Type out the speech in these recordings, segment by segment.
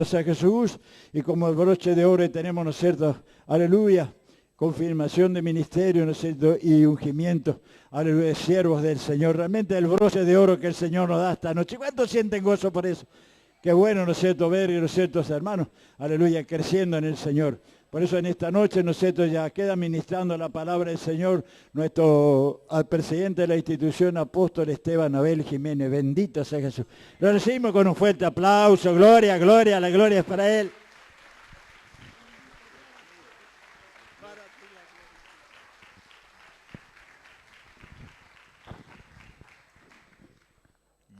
a Jesús, y como el broche de oro tenemos, ¿no es cierto? Aleluya, confirmación de ministerio, ¿no es cierto? Y ungimiento, aleluya, siervos del Señor. Realmente el broche de oro que el Señor nos da esta noche. ¿Cuántos sienten gozo por eso? Qué bueno, ¿no es cierto?, ver, ¿no es cierto?, hermanos, aleluya, creciendo en el Señor. Por eso en esta noche, ¿no es cierto?, ya queda ministrando la palabra del Señor al presidente de la institución, apóstol Esteban Abel Jiménez. Bendito sea Jesús. Lo recibimos con un fuerte aplauso. Gloria, gloria, la gloria es para Él.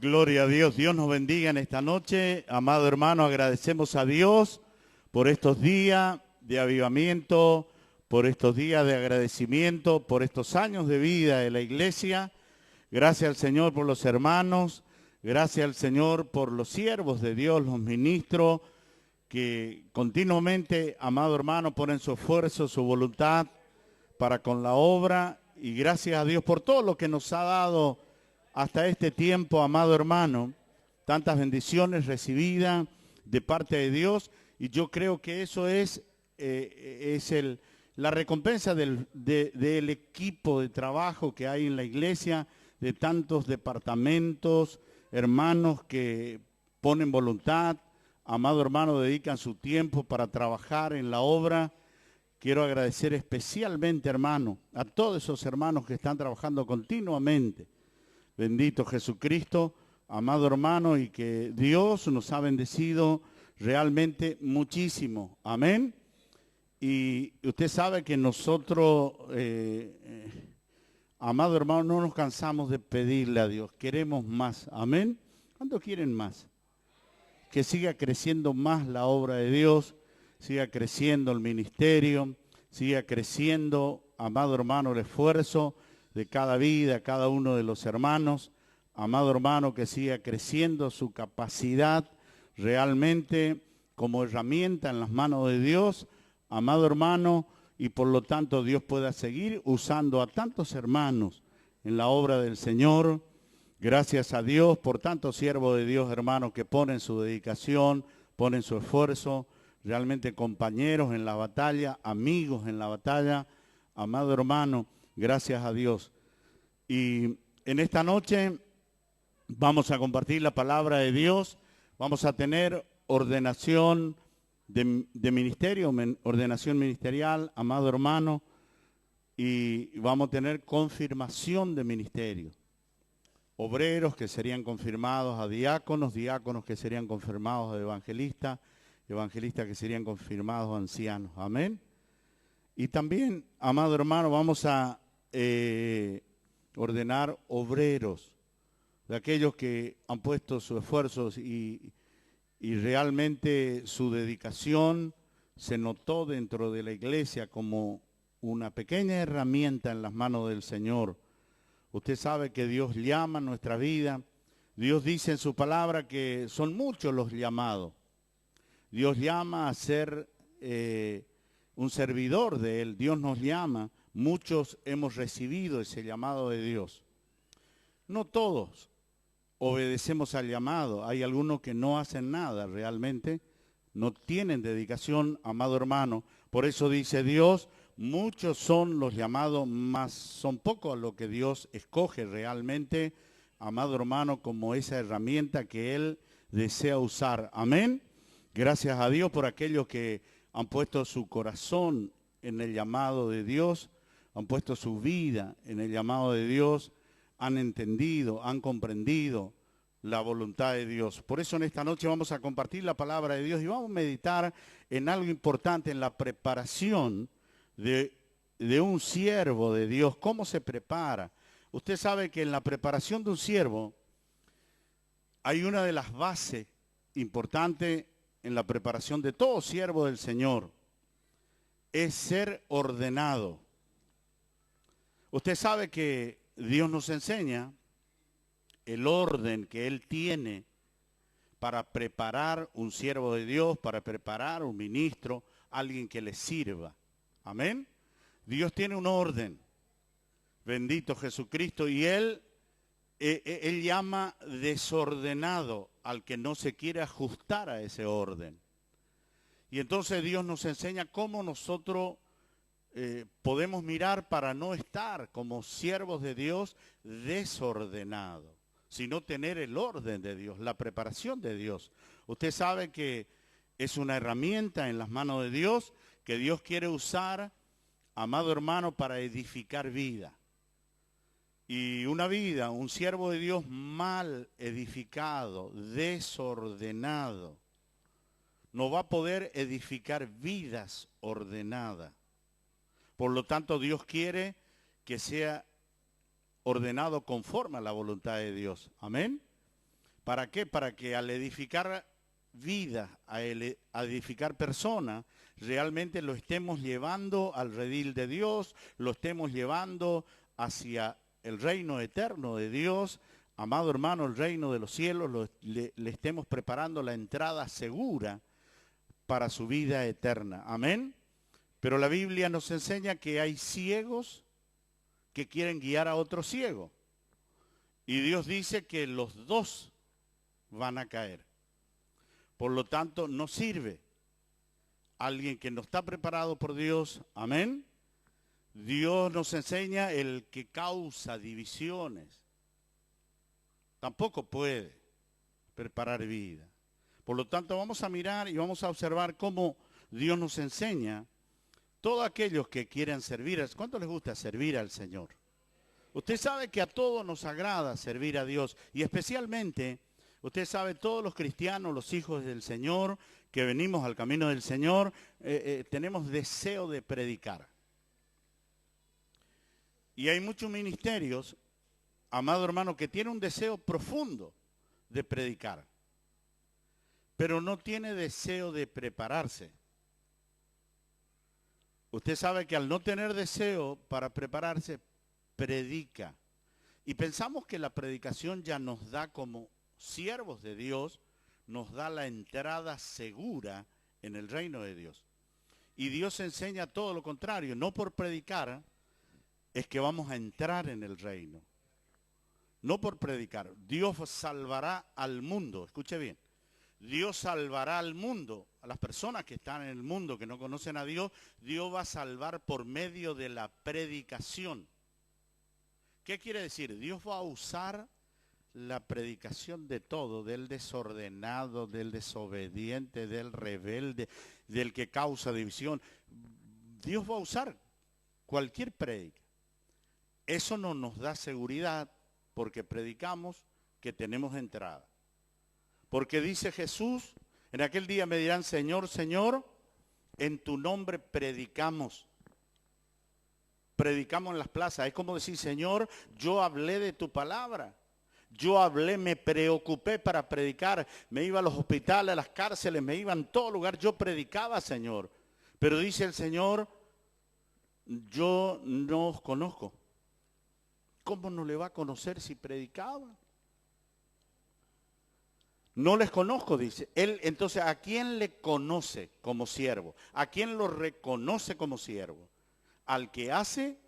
Gloria a Dios. Dios nos bendiga en esta noche. Amado hermano, agradecemos a Dios por estos días de avivamiento, por estos días de agradecimiento, por estos años de vida de la iglesia. Gracias al Señor por los hermanos, gracias al Señor por los siervos de Dios, los ministros, que continuamente, amado hermano, ponen su esfuerzo, su voluntad para con la obra. Y gracias a Dios por todo lo que nos ha dado hasta este tiempo, amado hermano, tantas bendiciones recibidas de parte de Dios, y yo creo que eso es la recompensa del equipo de trabajo que hay en la iglesia, de tantos departamentos, hermanos que ponen voluntad, amado hermano, dedican su tiempo para trabajar en la obra. Quiero agradecer especialmente, hermano, a todos esos hermanos que están trabajando continuamente. Bendito Jesucristo, amado hermano, y que Dios nos ha bendecido realmente muchísimo. Amén. Y usted sabe que nosotros, amado hermano, no nos cansamos de pedirle a Dios. Queremos más. Amén. ¿Cuántos quieren más? Que siga creciendo más la obra de Dios, siga creciendo el ministerio, siga creciendo, amado hermano, el esfuerzo de cada vida, cada uno de los hermanos. Amado hermano, que siga creciendo su capacidad realmente como herramienta en las manos de Dios, amado hermano, y por lo tanto Dios pueda seguir usando a tantos hermanos en la obra del Señor. Gracias a Dios por tantos siervos de Dios, hermanos, que ponen su dedicación, ponen su esfuerzo, realmente compañeros en la batalla, amigos en la batalla. Amado hermano, gracias a Dios. Y en esta noche vamos a compartir la palabra de Dios. Vamos a tener ordenación de ministerio, ordenación ministerial, amado hermano, y vamos a tener confirmación de ministerio. Obreros que serían confirmados a diáconos, diáconos que serían confirmados a evangelistas, evangelistas que serían confirmados a ancianos. Amén. Y también, amado hermano, vamos a ordenar obreros, de aquellos que han puesto sus esfuerzos y realmente su dedicación se notó dentro de la iglesia como una pequeña herramienta en las manos del Señor. Usted sabe que Dios llama a nuestra vida. Dios dice en su palabra que son muchos los llamados. Dios llama a ser un servidor de Él. Dios nos llama. Muchos hemos recibido ese llamado de Dios. No todos obedecemos al llamado. Hay algunos que no hacen nada realmente. No tienen dedicación, amado hermano. Por eso dice Dios, muchos son los llamados, mas son pocos los que Dios escoge realmente, amado hermano, como esa herramienta que Él desea usar. Amén. Gracias a Dios por aquellos que han puesto su corazón en el llamado de Dios, han puesto su vida en el llamado de Dios, han entendido, han comprendido la voluntad de Dios. Por eso en esta noche vamos a compartir la palabra de Dios y vamos a meditar en algo importante, en la preparación de un siervo de Dios. ¿Cómo se prepara? Usted sabe que en la preparación de un siervo hay una de las bases importantes en la preparación de todo siervo del Señor. Es ser ordenado. Usted sabe que Dios nos enseña el orden que Él tiene para preparar un siervo de Dios, para preparar un ministro, alguien que le sirva. Amén. Dios tiene un orden. Bendito Jesucristo. Y Él llama desordenado al que no se quiere ajustar a ese orden. Y entonces Dios nos enseña cómo nosotros podemos mirar para no estar como siervos de Dios desordenados, sino tener el orden de Dios, la preparación de Dios. Usted sabe que es una herramienta en las manos de Dios que Dios quiere usar, amado hermano, para edificar vida. Y una vida, un siervo de Dios mal edificado, desordenado, no va a poder edificar vidas ordenadas. Por lo tanto, Dios quiere que sea ordenado conforme a la voluntad de Dios. Amén. ¿Para qué? Para que al edificar vidas, a edificar personas, realmente lo estemos llevando al redil de Dios, lo estemos llevando hacia el reino eterno de Dios. Amado hermano, el reino de los cielos, le estemos preparando la entrada segura para su vida eterna. Amén. Pero la Biblia nos enseña que hay ciegos que quieren guiar a otro ciego. Y Dios dice que los dos van a caer. Por lo tanto, no sirve alguien que no está preparado por Dios. Amén. Dios nos enseña el que causa divisiones. Tampoco puede preparar vida. Por lo tanto, vamos a mirar y vamos a observar cómo Dios nos enseña. Todos aquellos que quieran servir, ¿cuánto les gusta servir al Señor? Usted sabe que a todos nos agrada servir a Dios y especialmente, usted sabe, todos los cristianos, los hijos del Señor, que venimos al camino del Señor, tenemos deseo de predicar. Y hay muchos ministerios, amado hermano, que tienen un deseo profundo de predicar, pero no tiene deseo de prepararse. Usted sabe que al no tener deseo para prepararse, predica. Y pensamos que la predicación ya nos da como siervos de Dios, nos da la entrada segura en el reino de Dios. Y Dios enseña todo lo contrario. No por predicar es que vamos a entrar en el reino. No por predicar. Dios salvará al mundo. Escuche bien. Dios salvará al mundo, a las personas que están en el mundo, que no conocen a Dios, Dios va a salvar por medio de la predicación. ¿Qué quiere decir? Dios va a usar la predicación de todo, del desordenado, del desobediente, del rebelde, del que causa división. Dios va a usar cualquier prédica. Eso no nos da seguridad porque predicamos que tenemos entrada. Porque dice Jesús, en aquel día me dirán, Señor, Señor, en tu nombre predicamos. Predicamos en las plazas. Es como decir, Señor, yo hablé de tu palabra. Yo hablé, me preocupé para predicar. Me iba a los hospitales, a las cárceles, me iba en todo lugar. Yo predicaba, Señor. Pero dice el Señor, yo no os conozco. ¿Cómo no le va a conocer si predicaba? No les conozco, dice. Él, entonces, ¿a quién le conoce como siervo? ¿A quién lo reconoce como siervo? Al que hace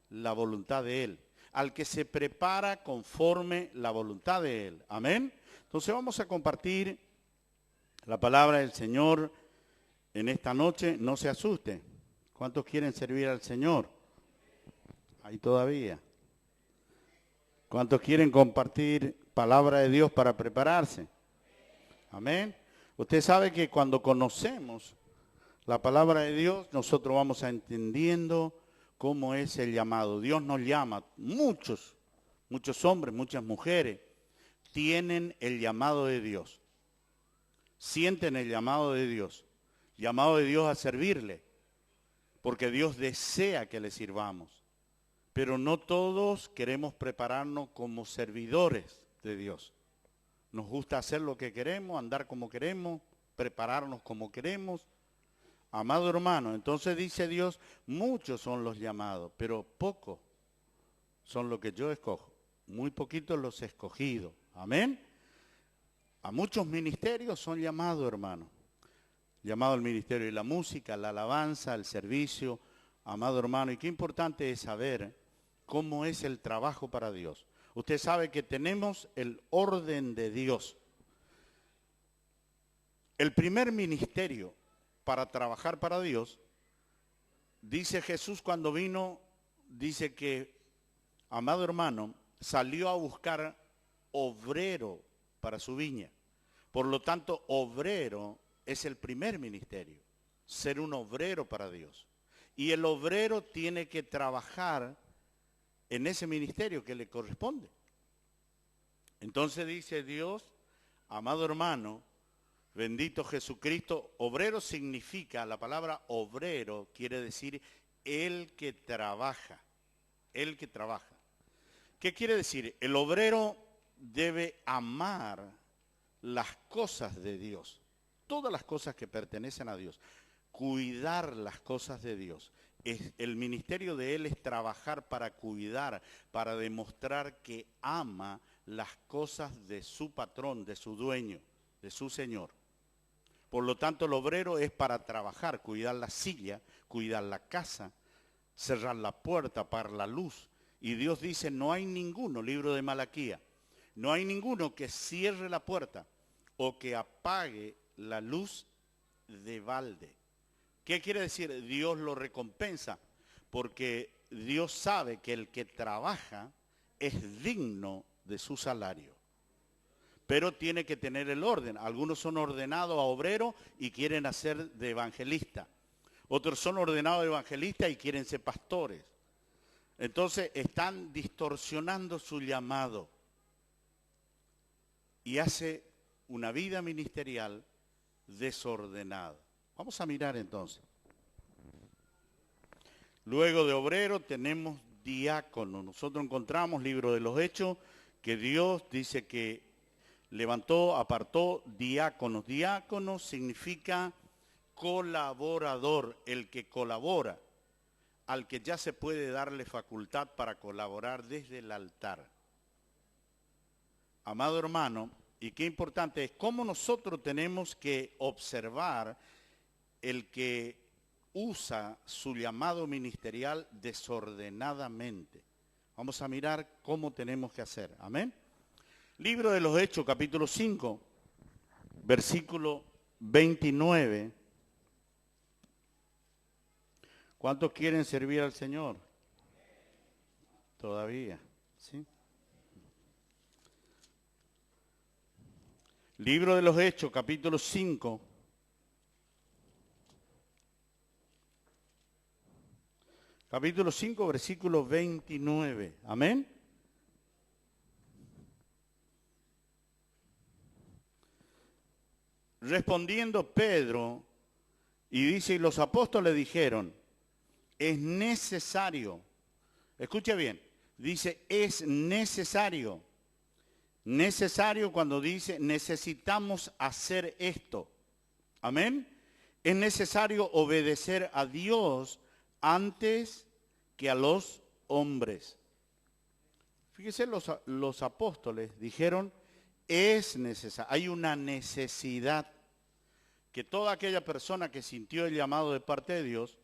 la voluntad de Él. Al que se prepara conforme la voluntad de Él. Amén. Entonces vamos a compartir la palabra del Señor en esta noche. No se asuste. ¿Cuántos quieren servir al Señor? Ahí todavía. ¿Cuántos quieren compartir palabra de Dios para prepararse? Amén. Usted sabe que cuando conocemos la palabra de Dios, nosotros vamos entendiendo cómo es el llamado. Dios nos llama. Muchos hombres, muchas mujeres tienen el llamado de Dios. Sienten el llamado de Dios. Llamado de Dios a servirle. Porque Dios desea que le sirvamos. Pero no todos queremos prepararnos como servidores de Dios. Nos gusta hacer lo que queremos, andar como queremos, prepararnos como queremos. Amado hermano, entonces dice Dios, muchos son los llamados, pero pocos son los que yo escojo. Muy poquitos los escogidos. Amén. A muchos ministerios son llamados, hermano. Llamado al ministerio de la música, la alabanza, el servicio. Amado hermano, y qué importante es saber cómo es el trabajo para Dios. Usted sabe que tenemos el orden de Dios. El primer ministerio para trabajar para Dios, dice Jesús cuando vino, dice que, amado hermano, salió a buscar obrero para su viña. Por lo tanto, obrero es el primer ministerio, ser un obrero para Dios. Y el obrero tiene que trabajar en ese ministerio que le corresponde. Entonces dice Dios, amado hermano, bendito Jesucristo, obrero significa, la palabra obrero quiere decir el que trabaja, el que trabaja. ¿Qué quiere decir? El obrero debe amar las cosas de Dios, todas las cosas que pertenecen a Dios, cuidar las cosas de Dios. El ministerio de él es trabajar para cuidar, para demostrar que ama las cosas de su patrón, de su dueño, de su Señor. Por lo tanto, el obrero es para trabajar, cuidar la silla, cuidar la casa, cerrar la puerta, apagar la luz. Y Dios dice, no hay ninguno, libro de Malaquía, no hay ninguno que cierre la puerta o que apague la luz de balde. ¿Qué quiere decir? Dios lo recompensa, porque Dios sabe que el que trabaja es digno de su salario. Pero tiene que tener el orden. Algunos son ordenados a obrero y quieren hacer de evangelista. Otros son ordenados de evangelista y quieren ser pastores. Entonces están distorsionando su llamado. Y hace una vida ministerial desordenada. Vamos a mirar entonces. Luego de obrero tenemos diácono. Nosotros encontramos, libro de los Hechos, que Dios dice que levantó, apartó diáconos. Diácono significa colaborador, el que colabora, al que ya se puede darle facultad para colaborar desde el altar. Amado hermano, y qué importante es cómo nosotros tenemos que observar el que usa su llamado ministerial desordenadamente. Vamos a mirar cómo tenemos que hacer. Amén. Libro de los Hechos, capítulo 5, versículo 29. ¿Cuántos quieren servir al Señor? Todavía, ¿sí? Libro de los Hechos, capítulo 5. Capítulo 5, versículo 29. Amén. Respondiendo Pedro, y dice, y los apóstoles dijeron, es necesario, escuche bien, dice, es necesario. Necesario cuando dice, necesitamos hacer esto. Amén. Es necesario obedecer a Dios antes que a los hombres. Fíjese, los apóstoles dijeron, es necesario, hay una necesidad que toda aquella persona que sintió el llamado de parte de Dios,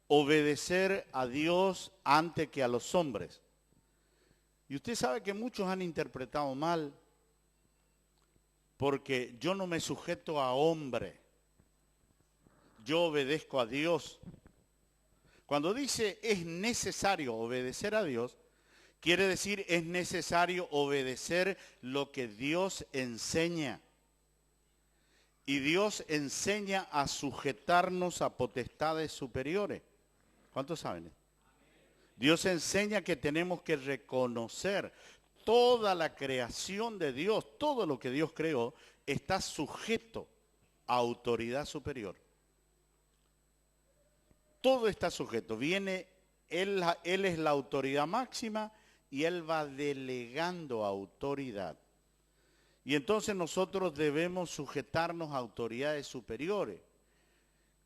obedecer a Dios antes que a los hombres. Y usted sabe que muchos han interpretado mal, porque yo no me sujeto a hombre, yo obedezco a Dios. Cuando dice es necesario obedecer a Dios, quiere decir es necesario obedecer lo que Dios enseña. Y Dios enseña a sujetarnos a potestades superiores. ¿Cuántos saben? Dios enseña que tenemos que reconocer toda la creación de Dios, todo lo que Dios creó, está sujeto a autoridad superior. Todo está sujeto. Viene, Él es la autoridad máxima y Él va delegando autoridad. Y entonces nosotros debemos sujetarnos a autoridades superiores.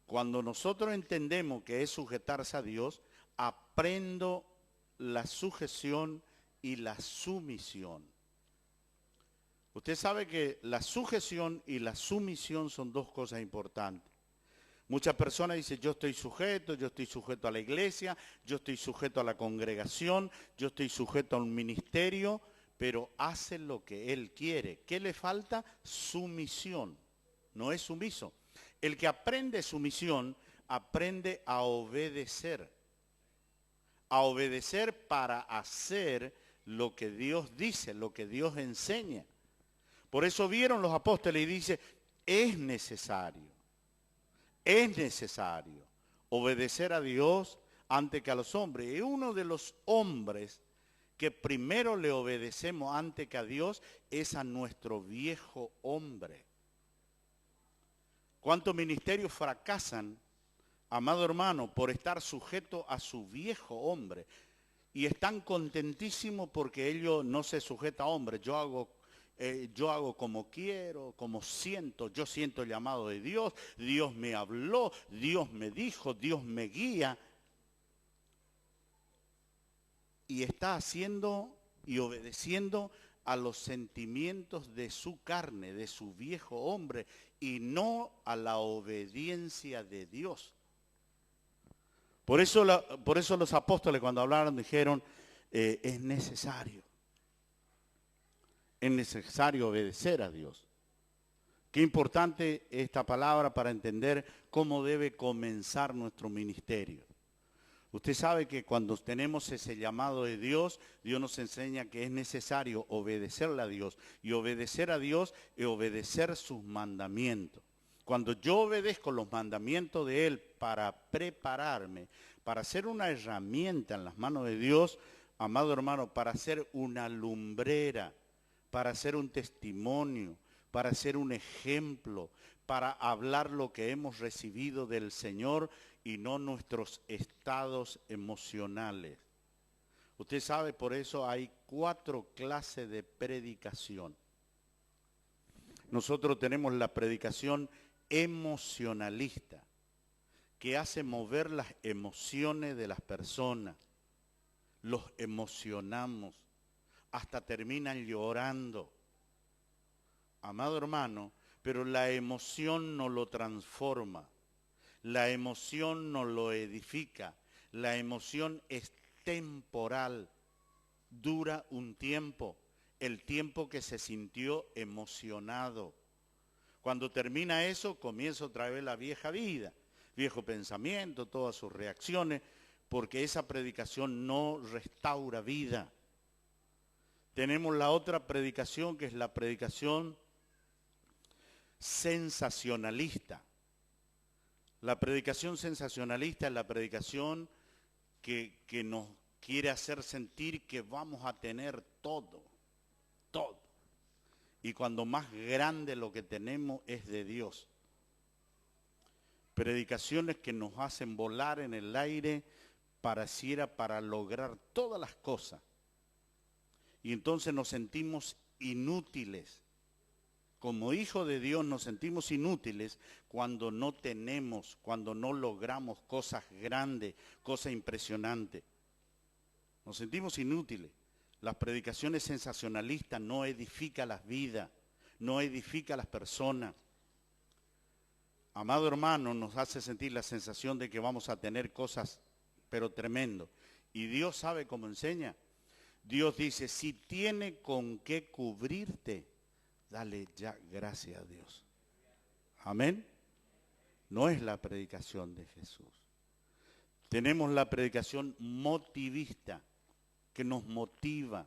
Cuando nosotros entendemos que es sujetarse a Dios, aprendo la sujeción y la sumisión. Usted sabe que la sujeción y la sumisión son dos cosas importantes. Muchas personas dicen, yo estoy sujeto a la iglesia, yo estoy sujeto a la congregación, yo estoy sujeto a un ministerio, pero hace lo que él quiere. ¿Qué le falta? Sumisión. No es sumiso. El que aprende sumisión, aprende a obedecer. A obedecer para hacer lo que Dios dice, lo que Dios enseña. Por eso vieron los apóstoles y dice, es necesario obedecer a Dios antes que a los hombres. Y uno de los hombres que primero le obedecemos antes que a Dios es a nuestro viejo hombre. ¿Cuántos ministerios fracasan, amado hermano, por estar sujeto a su viejo hombre? Y están contentísimos porque ellos no se sujeta a hombres. Yo hago como quiero, como siento. Yo siento el llamado de Dios. Dios me habló, Dios me dijo, Dios me guía. Y está haciendo y obedeciendo a los sentimientos de su carne, de su viejo hombre, y no a la obediencia de Dios. Por eso los apóstoles cuando hablaron dijeron, es necesario obedecer a Dios. Qué importante esta palabra para entender cómo debe comenzar nuestro ministerio. Usted sabe que cuando tenemos ese llamado de Dios, Dios nos enseña que es necesario obedecerle a Dios. Y obedecer a Dios es obedecer sus mandamientos. Cuando yo obedezco los mandamientos de Él para prepararme, para ser una herramienta en las manos de Dios, amado hermano, para ser una lumbrera, para ser un testimonio, para ser un ejemplo, para hablar lo que hemos recibido del Señor y no nuestros estados emocionales. Usted sabe, por eso hay 4 clases de predicación. Nosotros tenemos la predicación emocionalista, que hace mover las emociones de las personas. Los emocionamos, hasta terminan llorando. Amado hermano, pero la emoción no lo transforma. La emoción no lo edifica. La emoción es temporal. Dura un tiempo. El tiempo que se sintió emocionado. Cuando termina eso, comienza otra vez la vieja vida. Viejo pensamiento, todas sus reacciones. Porque esa predicación no restaura vida. Tenemos la otra predicación que es la predicación sensacionalista. La predicación sensacionalista es la predicación que nos quiere hacer sentir que vamos a tener todo. Y cuando más grande lo que tenemos es de Dios. Predicaciones que nos hacen volar en el aire pareciera para lograr todas las cosas. Y entonces nos sentimos inútiles. Como hijos de Dios nos sentimos inútiles cuando no tenemos, cuando no logramos cosas grandes, cosas impresionantes. Nos sentimos inútiles. Las predicaciones sensacionalistas no edifican las vidas, no edifican las personas. Amado hermano, nos hace sentir la sensación de que vamos a tener cosas, pero tremendo. Y Dios sabe cómo enseña. Dios dice, si tiene con qué cubrirte, dale ya gracias a Dios. Amén. No es la predicación de Jesús. Tenemos la predicación motivista, que nos motiva,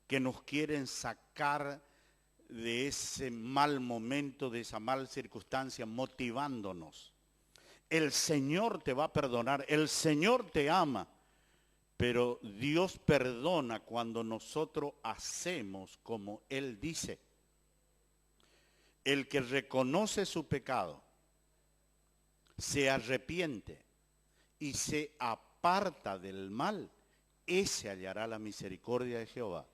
que nos quieren sacar de ese mal momento, de esa mal circunstancia, motivándonos. El Señor te va a perdonar, el Señor te ama, pero Dios perdona cuando nosotros hacemos como Él dice. El que reconoce su pecado, se arrepiente y se aparta del mal, ese hallará la misericordia de Jehová.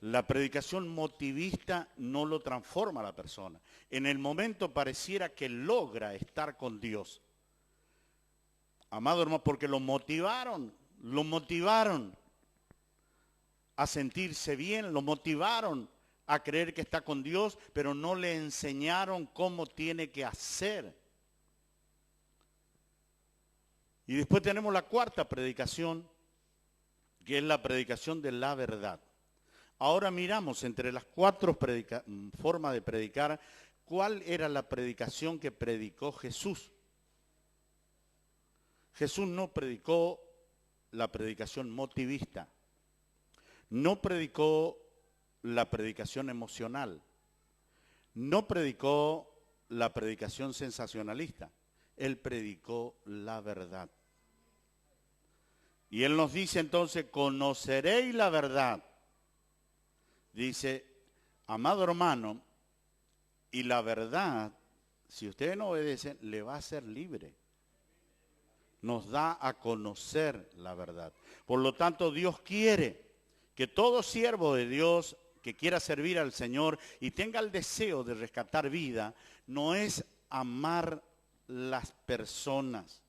La predicación motivista no lo transforma a la persona. En el momento pareciera que logra estar con Dios. Amado hermano, porque lo motivaron a sentirse bien, lo motivaron a creer que está con Dios, pero no le enseñaron cómo tiene que hacer. Y después tenemos la cuarta predicación, que es la predicación de la verdad. Ahora miramos entre las 4 formas de predicar, ¿cuál era la predicación que predicó Jesús? Jesús no predicó la predicación motivista, no predicó la predicación emocional, no predicó la predicación sensacionalista, Él predicó la verdad. Y Él nos dice entonces, conoceréis la verdad. Dice, amado hermano, y la verdad, si ustedes no obedecen, le va a ser libre. Nos da a conocer la verdad. Por lo tanto, Dios quiere que todo siervo de Dios que quiera servir al Señor y tenga el deseo de rescatar vida, no es amar las personas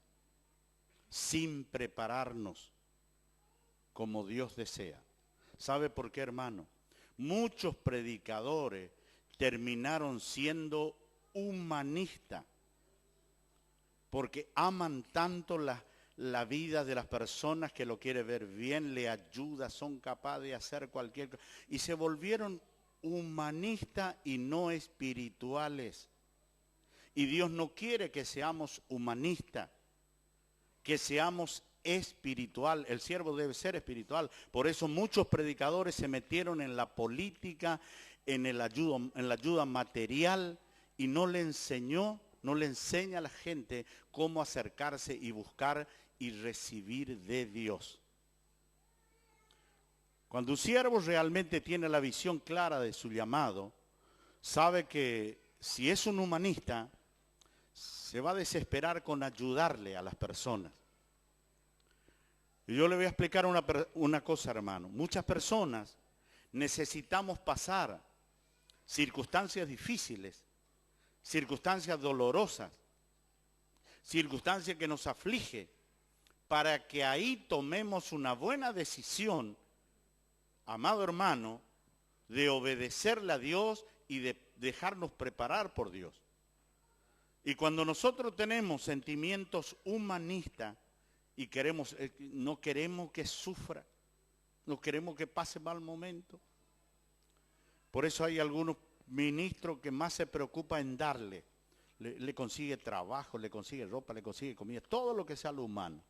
sin prepararnos como Dios desea. ¿Sabe por qué, hermano? Muchos predicadores terminaron siendo humanistas porque aman tanto la vida de las personas que lo quiere ver bien, le ayuda, son capaces de hacer cualquier cosa. Y se volvieron humanistas y no espirituales. Y Dios no quiere que seamos humanistas, que seamos espiritual. El siervo debe ser espiritual. Por eso muchos predicadores se metieron en la política, en la ayuda material y no le enseña a la gente cómo acercarse y buscar y recibir de Dios. Cuando un siervo realmente tiene la visión clara de su llamado, sabe que si es un humanista, se va a desesperar con ayudarle a las personas. Y yo le voy a explicar una cosa, hermano. Muchas personas necesitamos pasar circunstancias difíciles, circunstancias dolorosas, circunstancias que nos aflige, para que ahí tomemos una buena decisión, amado hermano, de obedecerle a Dios y de dejarnos preparar por Dios. Y cuando nosotros tenemos sentimientos humanistas y no queremos que sufra, no queremos que pase mal momento. Por eso hay algunos ministros que más se preocupan en darle. Le consigue trabajo, le consigue ropa, le consigue comida, todo lo que sea lo humano.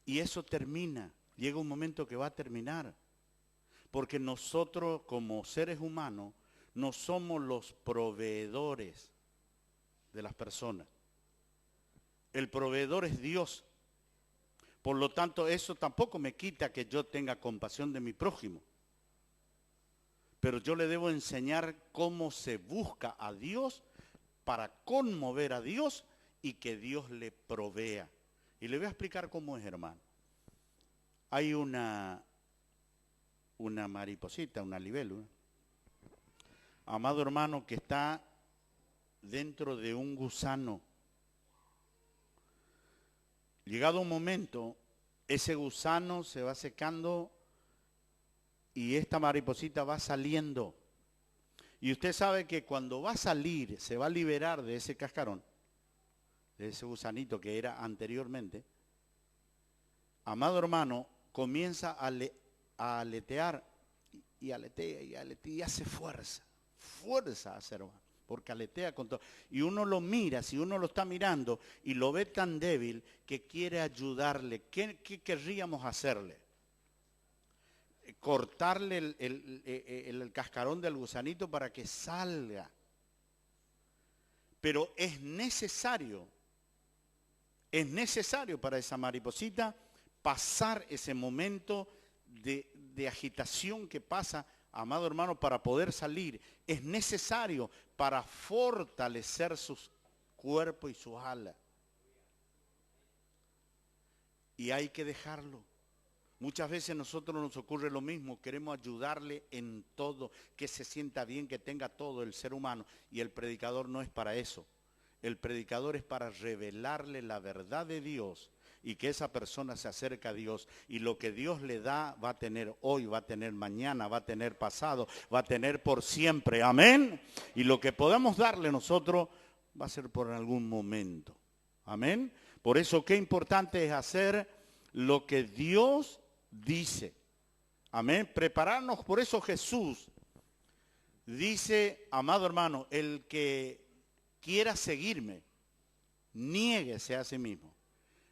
Y eso termina, llega un momento que va a terminar. Porque nosotros como seres humanos no somos los proveedores de las personas. El proveedor es Dios. Por lo tanto, eso tampoco me quita que yo tenga compasión de mi prójimo. Pero yo le debo enseñar cómo se busca a Dios para conmover a Dios y que Dios le provea. Y le voy a explicar cómo es, hermano. Hay una mariposita, una libélula, amado hermano, que está dentro de un gusano. Llegado un momento, ese gusano se va secando y esta mariposita va saliendo. Y usted sabe que cuando va a salir, se va a liberar de ese cascarón, de ese gusanito que era anteriormente. Amado hermano, comienza a aletear y aletea y aletea y hace fuerza hace, hermano, porque aletea con todo. Y uno lo mira, si uno lo está mirando y lo ve tan débil que quiere ayudarle, ¿qué querríamos hacerle? Cortarle el cascarón del gusanito para que salga. Pero es necesario para esa mariposita pasar ese momento de agitación que pasa, amado hermano, para poder salir. Es necesario para fortalecer su cuerpo y sus alas. Y hay que dejarlo. Muchas veces a nosotros nos ocurre lo mismo, queremos ayudarle en todo, que se sienta bien, que tenga todo el ser humano. Y el predicador no es para eso. El predicador es para revelarle la verdad de Dios y que esa persona se acerque a Dios. Y lo que Dios le da va a tener hoy, va a tener mañana, va a tener pasado, va a tener por siempre. Amén. Y lo que podamos darle nosotros va a ser por algún momento. Amén. Por eso qué importante es hacer lo que Dios dice. Amén. Prepararnos. Por eso Jesús Dice, amado hermano, el que quiera seguirme, niéguese a sí mismo.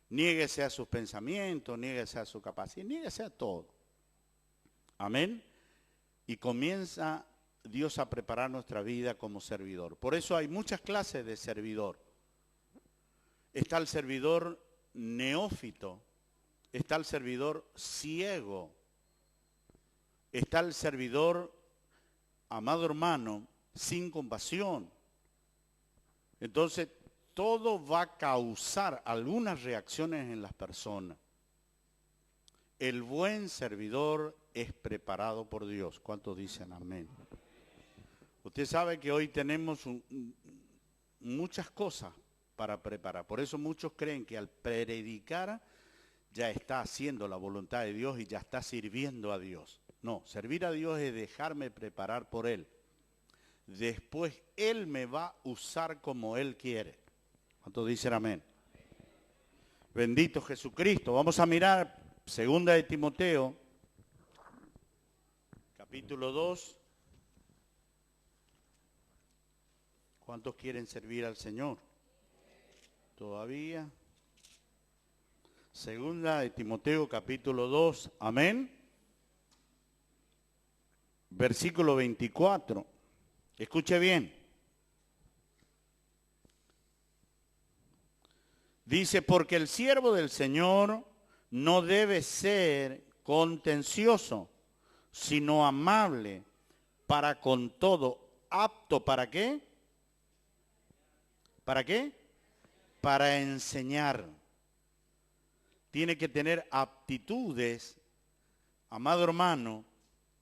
Niéguese a sus pensamientos, niéguese a su capacidad, niéguese a todo. Amén. Y comienza Dios a preparar nuestra vida como servidor. Por eso hay muchas clases de servidor. Está el servidor neófito, está el servidor ciego, está el servidor, amado hermano, sin compasión. Entonces, todo va a causar algunas reacciones en las personas. El buen servidor es preparado por Dios. ¿Cuántos dicen amén? Usted sabe que hoy tenemos muchas cosas para preparar. Por eso muchos creen que al predicar ya está haciendo la voluntad de Dios y ya está sirviendo a Dios. No, servir a Dios es dejarme preparar por Él. Después Él me va a usar como Él quiere. ¿Cuántos dicen amén? Bendito Jesucristo. Vamos a mirar 2 de Timoteo, capítulo 2. ¿Cuántos quieren servir al Señor? Todavía. 2 de Timoteo, capítulo 2. Amén. Versículo 24. Escuche bien. Dice, porque el siervo del Señor no debe ser contencioso, sino amable para con todo, apto ¿para qué? ¿Para qué? Para enseñar. Tiene que tener aptitudes, amado hermano,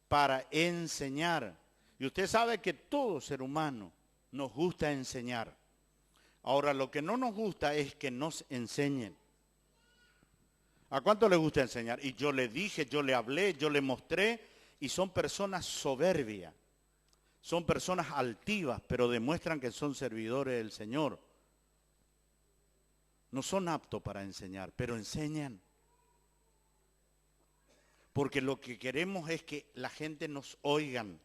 para enseñar. Y usted sabe que todo ser humano nos gusta enseñar. Ahora, lo que no nos gusta es que nos enseñen. ¿A cuánto le gusta enseñar? Y yo le dije, yo le hablé, yo le mostré, y son personas soberbias. Son personas altivas, pero demuestran que son servidores del Señor. No son aptos para enseñar, pero enseñan. Porque lo que queremos es que la gente nos oigan.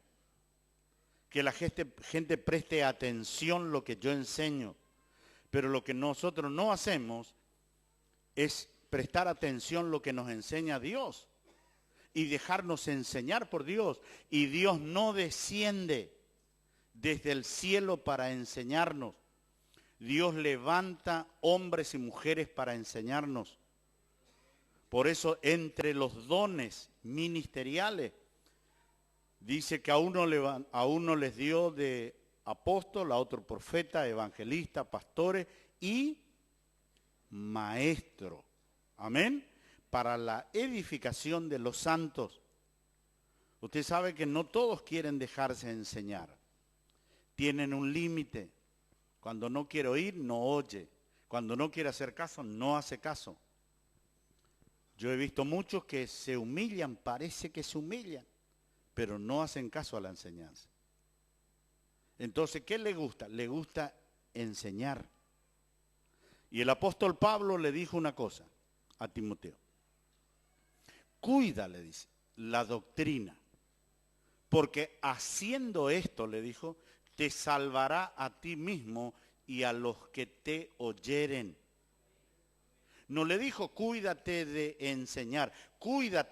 Que la gente preste atención a lo que yo enseño. Pero lo que nosotros no hacemos es prestar atención a lo que nos enseña Dios. Y dejarnos enseñar por Dios. Y Dios no desciende desde el cielo para enseñarnos. Dios levanta hombres y mujeres para enseñarnos. Por eso entre los dones ministeriales, dice que a uno les dio de apóstol, a otro profeta, evangelista, pastores y maestro. Amén. Para la edificación de los santos. Usted sabe que no todos quieren dejarse enseñar. Tienen un límite. Cuando no quiere oír, no oye. Cuando no quiere hacer caso, no hace caso. Yo he visto muchos que se humillan, parece que se humillan, pero no hacen caso a la enseñanza. Entonces, ¿qué le gusta? Le gusta enseñar. Y el apóstol Pablo le dijo una cosa a Timoteo. Cuida, le dice, la doctrina, porque haciendo esto, le dijo, te salvará a ti mismo y a los que te oyeren. No le dijo, cuídate de enseñar, cuida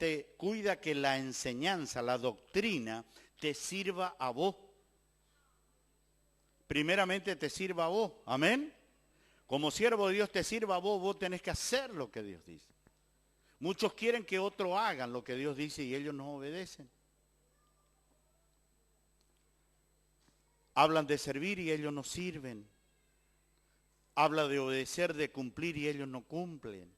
que la enseñanza, la doctrina, te sirva a vos. Primeramente te sirva a vos, amén. Como siervo de Dios te sirva a vos, vos tenés que hacer lo que Dios dice. Muchos quieren que otros hagan lo que Dios dice y ellos no obedecen. Hablan de servir y ellos no sirven. Habla de obedecer, de cumplir y ellos no cumplen.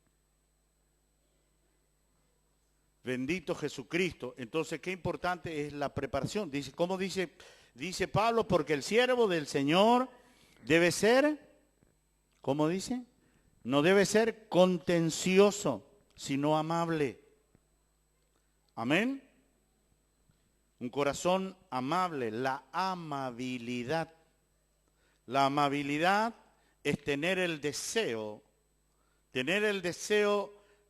Bendito Jesucristo. Entonces, qué importante es la preparación. Dice, ¿cómo dice? Dice Pablo, porque el siervo del Señor debe ser, ¿cómo dice? No debe ser contencioso, sino amable. Amén. Un corazón amable, la amabilidad. La amabilidad es tener el deseo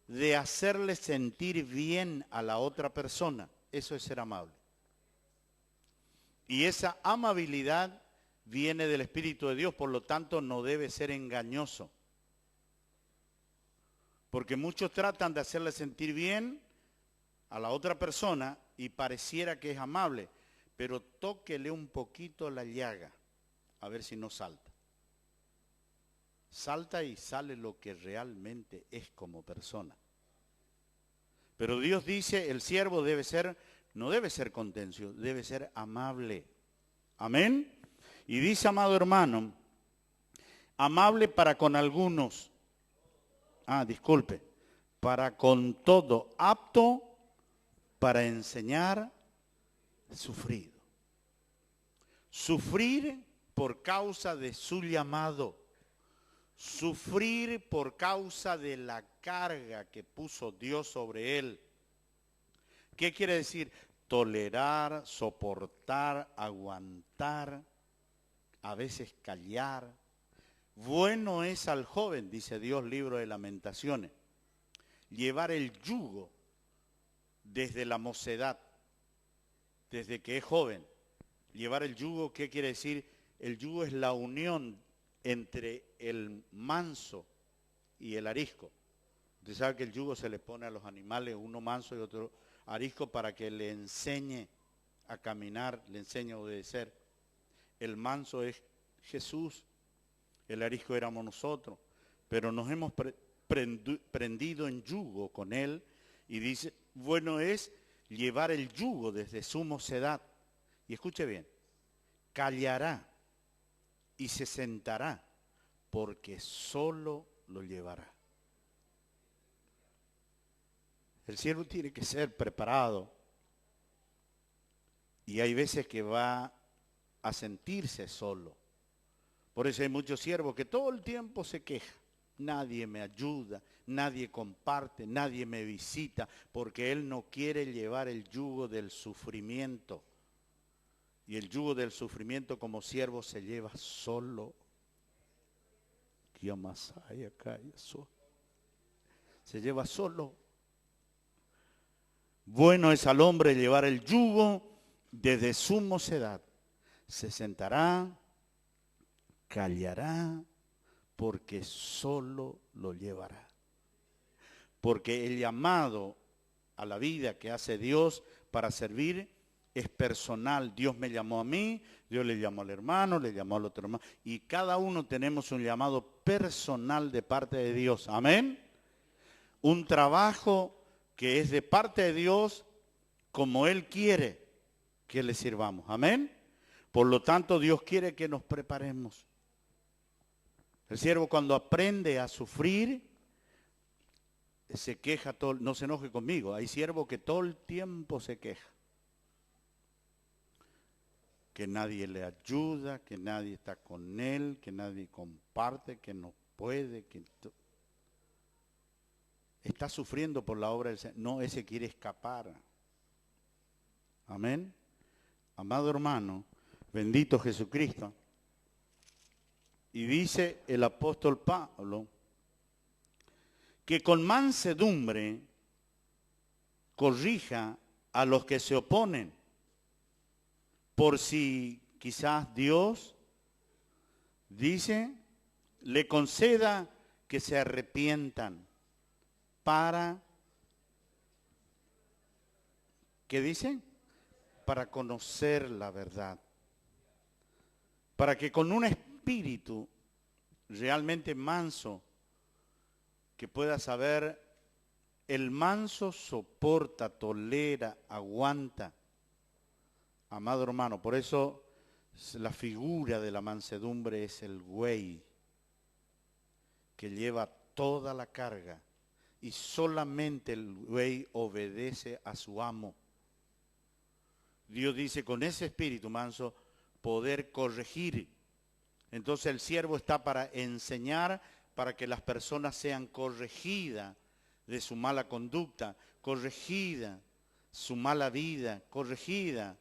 de hacerle sentir bien a la otra persona. Eso es ser amable. Y esa amabilidad viene del Espíritu de Dios, por lo tanto no debe ser engañoso. Porque muchos tratan de hacerle sentir bien a la otra persona y pareciera que es amable, pero tóquele un poquito la llaga, a ver si no salta. Salta y sale lo que realmente es como persona. Pero Dios dice, el siervo no debe ser contencio, debe ser amable. Amén. Y dice, amado hermano, amable para con algunos. Disculpe. Para con todo, apto para enseñar, sufrido. Sufrir por causa de su llamado. Sufrir por causa de la carga que puso Dios sobre él. ¿Qué quiere decir? Tolerar, soportar, aguantar, a veces callar. Bueno es al joven, dice Dios, libro de Lamentaciones, llevar el yugo desde la mocedad, desde que es joven. Llevar el yugo, ¿qué quiere decir? El yugo es la unión entre el manso y el arisco. Usted sabe que el yugo se le pone a los animales, uno manso y otro arisco, para que le enseñe a caminar, le enseñe a obedecer. El manso es Jesús, el arisco éramos nosotros, pero nos hemos prendido en yugo con él, y dice, bueno es llevar el yugo desde su mocedad. Y escuche bien, callará y se sentará, porque solo lo llevará. El siervo tiene que ser preparado, y hay veces que va a sentirse solo. Por eso hay muchos siervos que todo el tiempo se quejan. Nadie me ayuda, nadie comparte, nadie me visita, porque él no quiere llevar el yugo del sufrimiento. Y el yugo del sufrimiento como siervo se lleva solo. Se lleva solo. Bueno es al hombre llevar el yugo desde su mocedad. Se sentará, callará, porque solo lo llevará. Porque el llamado a la vida que hace Dios para servir es personal. Dios me llamó a mí, Dios le llamó al hermano, le llamó al otro hermano. Y cada uno tenemos un llamado personal de parte de Dios. Amén. Un trabajo que es de parte de Dios, como Él quiere que le sirvamos. Amén. Por lo tanto, Dios quiere que nos preparemos. El siervo, cuando aprende a sufrir, se queja todo, no se enoje conmigo. Hay siervos que todo el tiempo se queja. Que nadie le ayuda, que nadie está con él, que nadie comparte, que no puede, que está sufriendo por la obra del Señor. No, ese quiere escapar. Amén. Amado hermano, bendito Jesucristo. Y dice el apóstol Pablo que con mansedumbre corrija a los que se oponen, por si quizás Dios, dice, le conceda que se arrepientan para, ¿qué dice? Para conocer la verdad. Para que con un espíritu realmente manso, que pueda saber, el manso soporta, tolera, aguanta. Amado hermano, por eso la figura de la mansedumbre es el buey, que lleva toda la carga, y solamente el buey obedece a su amo. Dios dice, con ese espíritu manso, poder corregir. Entonces el siervo está para enseñar, para que las personas sean corregidas de su mala conducta, corregida su mala vida, corregida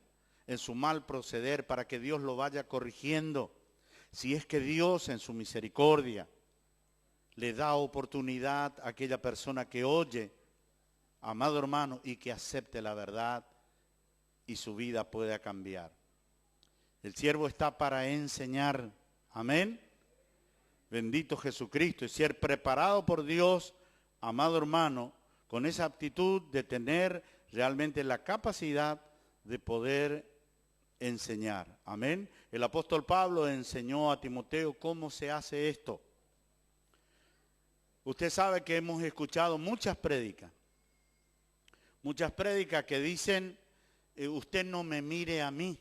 en su mal proceder, para que Dios lo vaya corrigiendo. Si es que Dios en su misericordia le da oportunidad a aquella persona que oye, amado hermano, y que acepte la verdad y su vida pueda cambiar. El siervo está para enseñar. Amén. Bendito Jesucristo. Y ser preparado por Dios, amado hermano, con esa aptitud de tener realmente la capacidad de poder enseñar. Amén. El apóstol Pablo enseñó a Timoteo cómo se hace esto. Usted sabe que hemos escuchado muchas prédicas que dicen, usted no me mire a mí,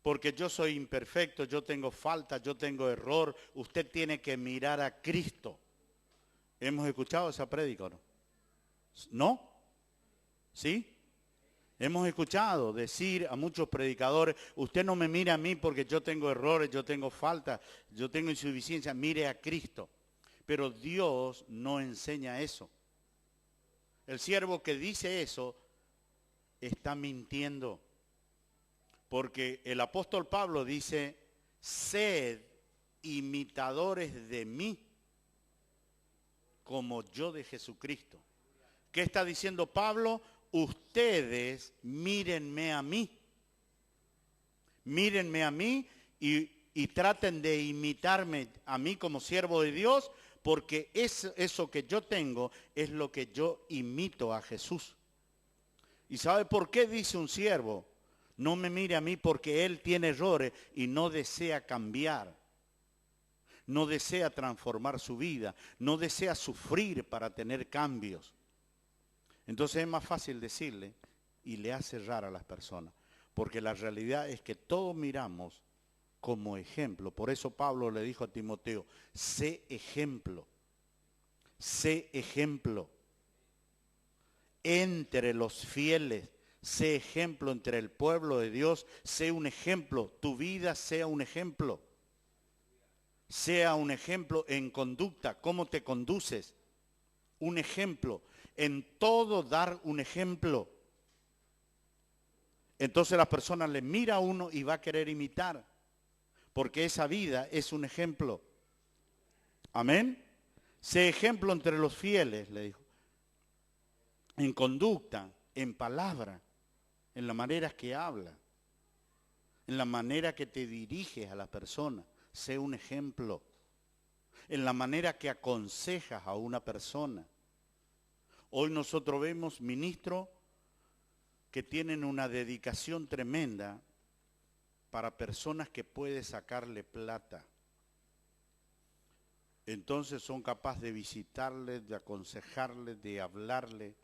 porque yo soy imperfecto, yo tengo falta, yo tengo error, usted tiene que mirar a Cristo. ¿Hemos escuchado esa prédica o no? ¿No? ¿Sí? Hemos escuchado decir a muchos predicadores, usted no me mira a mí porque yo tengo errores, yo tengo falta, yo tengo insuficiencia, mire a Cristo. Pero Dios no enseña eso. El siervo que dice eso está mintiendo. Porque el apóstol Pablo dice, sed imitadores de mí, como yo de Jesucristo. ¿Qué está diciendo Pablo? Ustedes mírenme a mí. Mírenme a mí y traten de imitarme a mí como siervo de Dios, porque eso que yo tengo es lo que yo imito a Jesús. ¿Y sabe por qué dice un siervo? No me mire a mí porque él tiene errores y no desea cambiar. No desea transformar su vida. No desea sufrir para tener cambios. Entonces es más fácil decirle y le hace errar a las personas. Porque la realidad es que todos miramos como ejemplo. Por eso Pablo le dijo a Timoteo, sé ejemplo. Sé ejemplo. Entre los fieles. Sé ejemplo entre el pueblo de Dios. Sé un ejemplo. Tu vida sea un ejemplo. Sea un ejemplo en conducta. Cómo te conduces. Un ejemplo. En todo dar un ejemplo. Entonces la persona le mira a uno y va a querer imitar. Porque esa vida es un ejemplo. Amén. Sé ejemplo entre los fieles, le dijo. En conducta, en palabra, en la manera que habla, en la manera que te diriges a la persona. Sé un ejemplo. En la manera que aconsejas a una persona. Hoy nosotros vemos ministros que tienen una dedicación tremenda para personas que puede sacarle plata. Entonces son capaces de visitarles, de aconsejarles, de hablarle.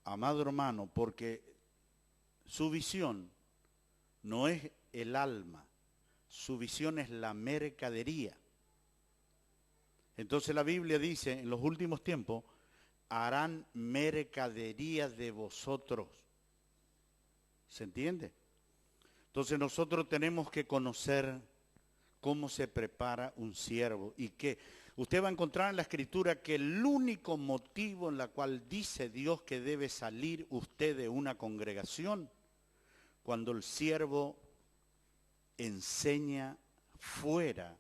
Amado hermano, porque su visión no es el alma, su visión es la mercadería. Entonces la Biblia dice, en los últimos tiempos, harán mercadería de vosotros. ¿Se entiende? Entonces nosotros tenemos que conocer cómo se prepara un siervo y que usted va a encontrar en la Escritura que el único motivo en la cual dice Dios que debe salir usted de una congregación, cuando el siervo enseña fuera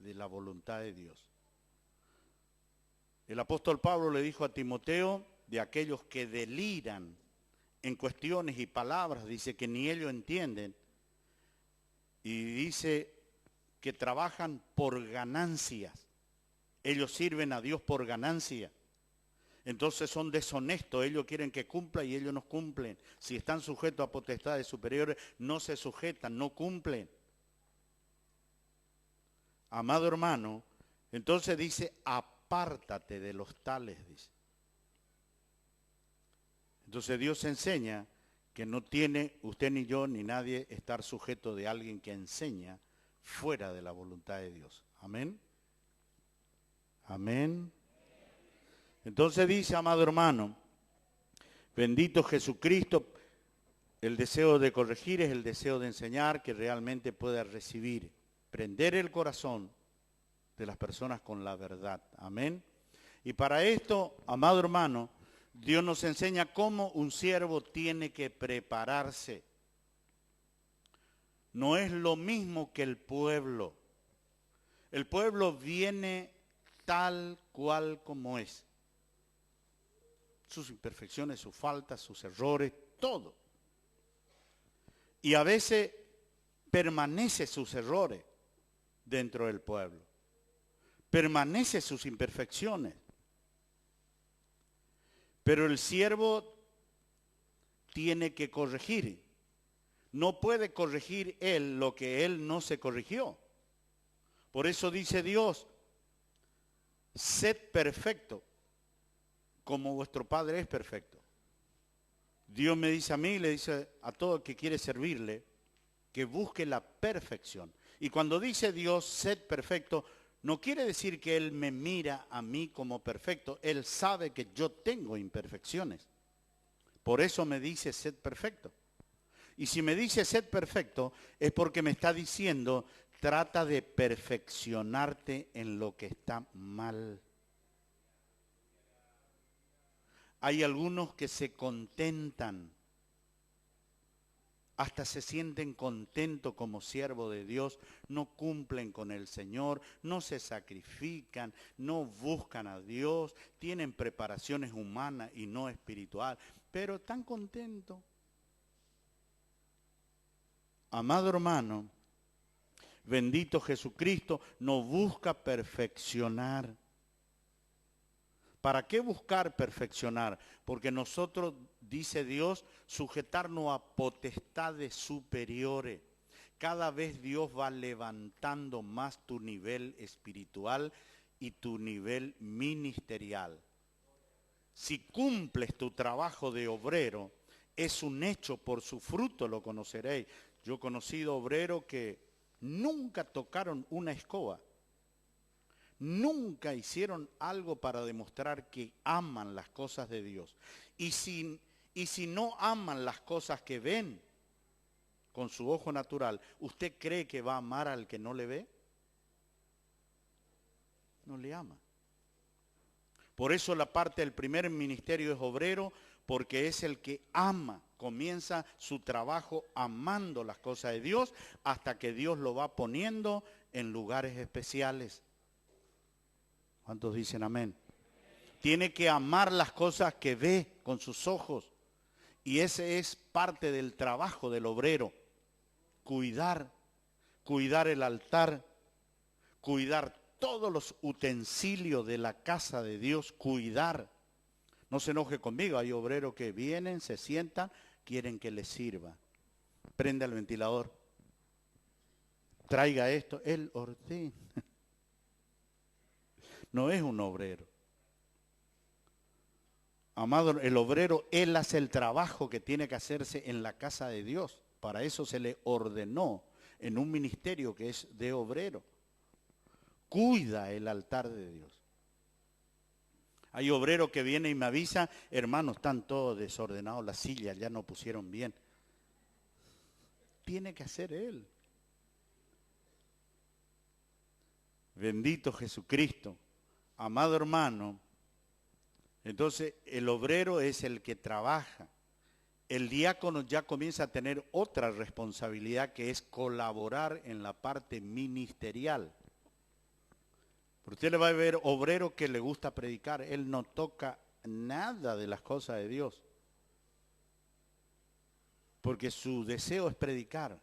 de la voluntad de Dios. El apóstol Pablo le dijo a Timoteo, de aquellos que deliran en cuestiones y palabras, dice que ni ellos entienden, y dice que trabajan por ganancias. Ellos sirven a Dios por ganancia. Entonces son deshonestos, ellos quieren que cumpla y ellos no cumplen. Si están sujetos a potestades superiores, no se sujetan, no cumplen. Amado hermano, entonces dice, apártate de los tales, dice. Entonces Dios enseña que no tiene usted ni yo ni nadie estar sujeto de alguien que enseña fuera de la voluntad de Dios. Amén. Amén. Entonces dice, amado hermano, bendito Jesucristo, el deseo de corregir es el deseo de enseñar que realmente pueda recibir, prender el corazón de las personas con la verdad. Amén. Y para esto, amado hermano, Dios nos enseña cómo un siervo tiene que prepararse. No es lo mismo que el pueblo. El pueblo viene tal cual como es. Sus imperfecciones, sus faltas, sus errores, todo. Y a veces permanece sus errores dentro del pueblo. Permanece sus imperfecciones. Pero el siervo tiene que corregir. No puede corregir él lo que él no se corrigió. Por eso dice Dios, sed perfecto, como vuestro Padre es perfecto. Dios me dice a mí, le dice a todo el que quiere servirle, que busque la perfección. Y cuando dice Dios, sed perfecto, no quiere decir que Él me mira a mí como perfecto. Él sabe que yo tengo imperfecciones. Por eso me dice, sed perfecto. Y si me dice, sed perfecto, es porque me está diciendo, trata de perfeccionarte en lo que está mal. Hay algunos que se contentan, hasta se sienten contentos como siervo de Dios, no cumplen con el Señor, no se sacrifican, no buscan a Dios, tienen preparaciones humanas y no espiritual, pero están contentos. Amado hermano, bendito Jesucristo, nos busca perfeccionar. ¿Para qué buscar perfeccionar? Porque nosotros, dice Dios, sujetarnos a potestades superiores. Cada vez Dios va levantando más tu nivel espiritual y tu nivel ministerial. Si cumples tu trabajo de obrero, es un hecho, por su fruto lo conoceréis. Yo he conocido obreros que nunca tocaron una escoba. Nunca hicieron algo para demostrar que aman las cosas de Dios. Y si no aman las cosas que ven con su ojo natural, ¿usted cree que va a amar al que no le ve? No le ama. Por eso la parte del primer ministerio es obrero, porque es el que ama, comienza su trabajo amando las cosas de Dios, hasta que Dios lo va poniendo en lugares especiales. ¿Cuántos dicen amén? Tiene que amar las cosas que ve con sus ojos. Y ese es parte del trabajo del obrero. Cuidar el altar, cuidar todos los utensilios de la casa de Dios, cuidar. No se enoje conmigo, hay obreros que vienen, se sientan, quieren que les sirva. Prenda el ventilador. Traiga esto, él ordena. No es un obrero. Amado, el obrero, él hace el trabajo que tiene que hacerse en la casa de Dios. Para eso se le ordenó en un ministerio que es de obrero. Cuida el altar de Dios. Hay obreros que vienen y me avisan, hermano, están todos desordenados, las sillas ya no pusieron bien. Tiene que hacer él. Bendito Jesucristo. Amado hermano, entonces el obrero es el que trabaja. El diácono ya comienza a tener otra responsabilidad, que es colaborar en la parte ministerial. Pero usted le va a ver obrero que le gusta predicar, él no toca nada de las cosas de Dios, porque su deseo es predicar.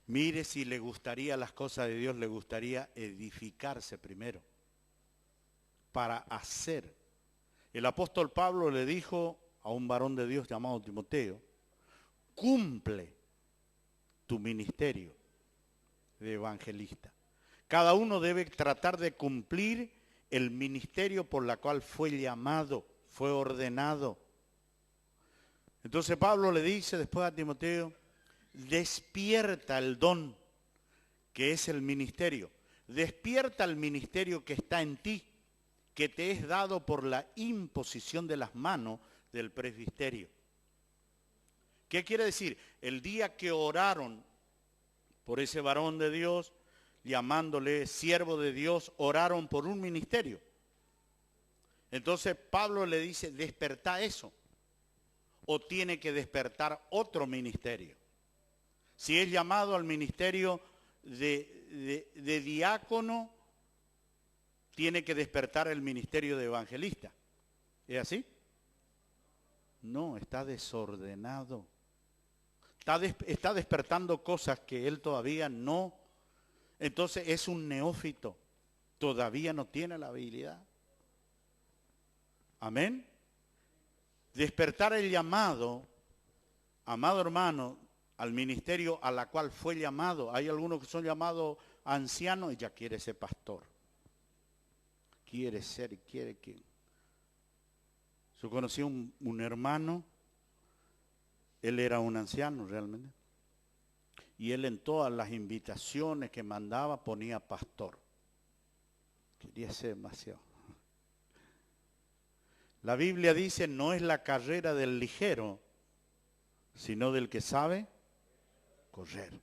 Mire, si le gustaría las cosas de Dios, le gustaría edificarse primero, para hacer. El apóstol Pablo le dijo a un varón de Dios llamado Timoteo, cumple tu ministerio de evangelista. Cada uno debe tratar de cumplir el ministerio por la cual fue llamado, fue ordenado. Entonces Pablo le dice después a Timoteo, despierta el don que es el ministerio. Despierta el ministerio que está en ti, que te es dado por la imposición de las manos del presbiterio. ¿Qué quiere decir? El día que oraron por ese varón de Dios, llamándole siervo de Dios, oraron por un ministerio. Entonces Pablo le dice, despertá eso, o tiene que despertar otro ministerio. Si es llamado al ministerio de diácono, tiene que despertar el ministerio de evangelista. ¿Es así? No, está desordenado. Está despertando cosas que él todavía no. Entonces es un neófito. Todavía no tiene la habilidad. Amén. Despertar el llamado, amado hermano, al ministerio a la cual fue llamado. Hay algunos que son llamados ancianos y ya quiere ser pastor. Quiere que... Yo conocí un hermano, él era un anciano realmente, y él en todas las invitaciones que mandaba ponía pastor. Quería ser demasiado. La Biblia dice, no es la carrera del ligero, sino del que sabe correr.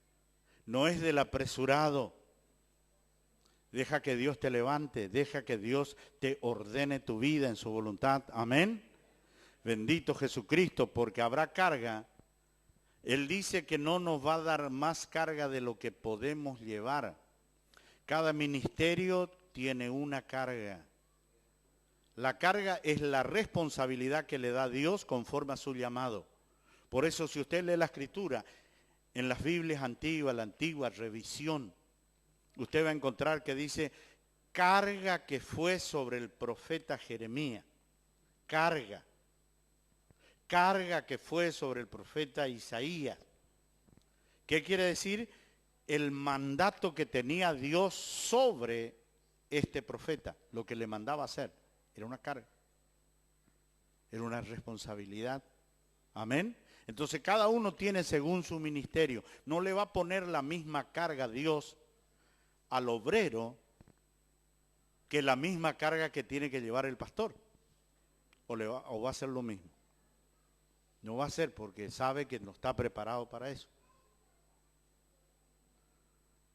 No es del apresurado. Deja que Dios te levante, deja que Dios te ordene tu vida en su voluntad. Amén. Bendito Jesucristo, porque habrá carga. Él dice que no nos va a dar más carga de lo que podemos llevar. Cada ministerio tiene una carga. La carga es la responsabilidad que le da Dios conforme a su llamado. Por eso si usted lee la Escritura, en las Biblias antiguas, la antigua revisión, usted va a encontrar que dice, carga que fue sobre el profeta Jeremías. Carga que fue sobre el profeta Isaías. ¿Qué quiere decir? El mandato que tenía Dios sobre este profeta, lo que le mandaba hacer, era una carga, era una responsabilidad. Amén. Entonces cada uno tiene según su ministerio. No le va a poner la misma carga a Dios al obrero que la misma carga que tiene que llevar el pastor. O va a hacer lo mismo. No va a ser porque sabe que no está preparado para eso.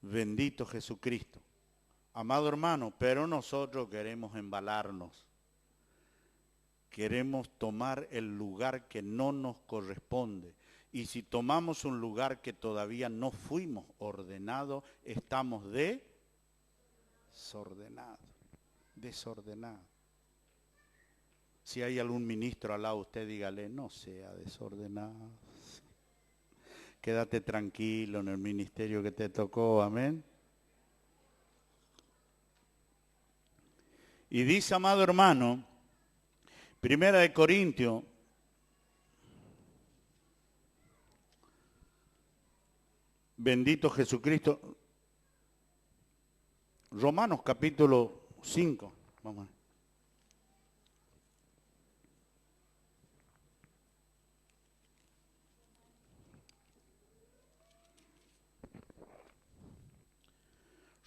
Bendito Jesucristo. Amado hermano, pero nosotros queremos embalarnos. Queremos tomar el lugar que no nos corresponde. Y si tomamos un lugar que todavía no fuimos ordenados, estamos desordenados. Si hay algún ministro al lado, usted dígale, no sea desordenado. Quédate tranquilo en el ministerio que te tocó, amén. Y dice, amado hermano, 1 Corintios, bendito Jesucristo, Romanos capítulo 5, vamos a ver.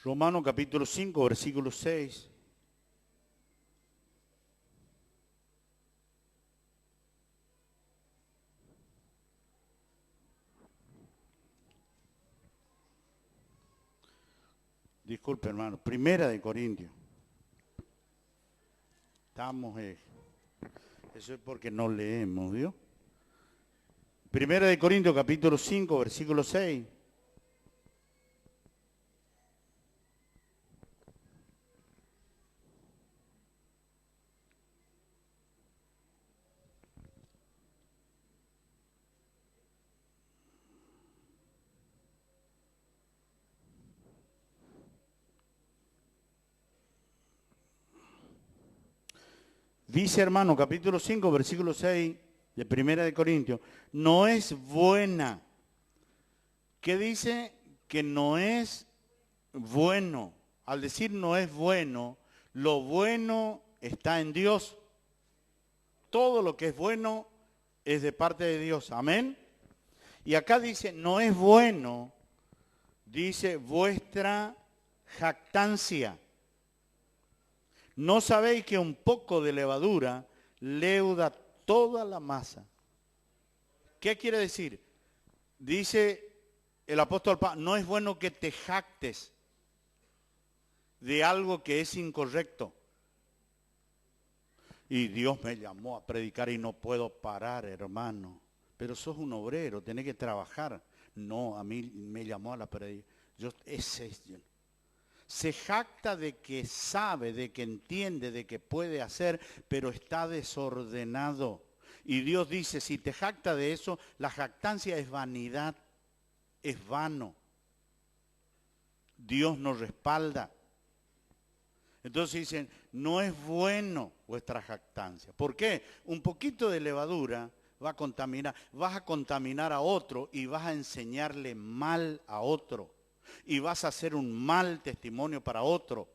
Romanos capítulo 5, versículo 6. Disculpe, hermano. 1 Corintios. Estamos... eso es porque no leemos, ¿vio? 1 Corintios capítulo 5, versículo 6. Dice, hermano, capítulo 5, versículo 6 de 1 Corintios, no es buena. ¿Qué dice? Que no es bueno. Al decir no es bueno, lo bueno está en Dios. Todo lo que es bueno es de parte de Dios. Amén. Y acá dice, no es bueno, dice vuestra jactancia. ¿No sabéis que un poco de levadura leuda toda la masa? ¿Qué quiere decir? Dice el apóstol Pablo, no es bueno que te jactes de algo que es incorrecto. Y Dios me llamó a predicar y no puedo parar, hermano. Pero sos un obrero, tenés que trabajar. No, a mí me llamó a la predicación. Se jacta de que sabe, de que entiende, de que puede hacer, pero está desordenado. Y Dios dice, si te jacta de eso, la jactancia es vanidad, es vano. Dios nos respalda. Entonces dicen, no es bueno vuestra jactancia. ¿Por qué? Un poquito de levadura va a contaminar. Vas a contaminar a otro y vas a enseñarle mal a otro. Y vas a hacer un mal testimonio para otro.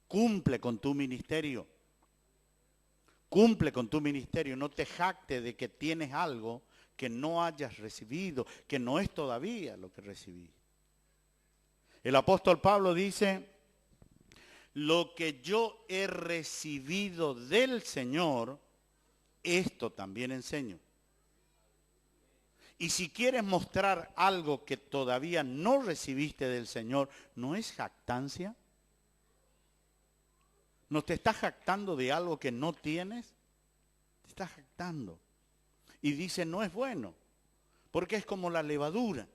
Cumple con tu ministerio. Cumple con tu ministerio. No te jactes de que tienes algo que no hayas recibido, que no es todavía lo que recibí. El apóstol Pablo dice, lo que yo he recibido del Señor, esto también enseño. Y si quieres mostrar algo que todavía no recibiste del Señor, ¿no es jactancia? ¿No te estás jactando de algo que no tienes? Te estás jactando. Y dice, no es bueno, porque es como la levadura.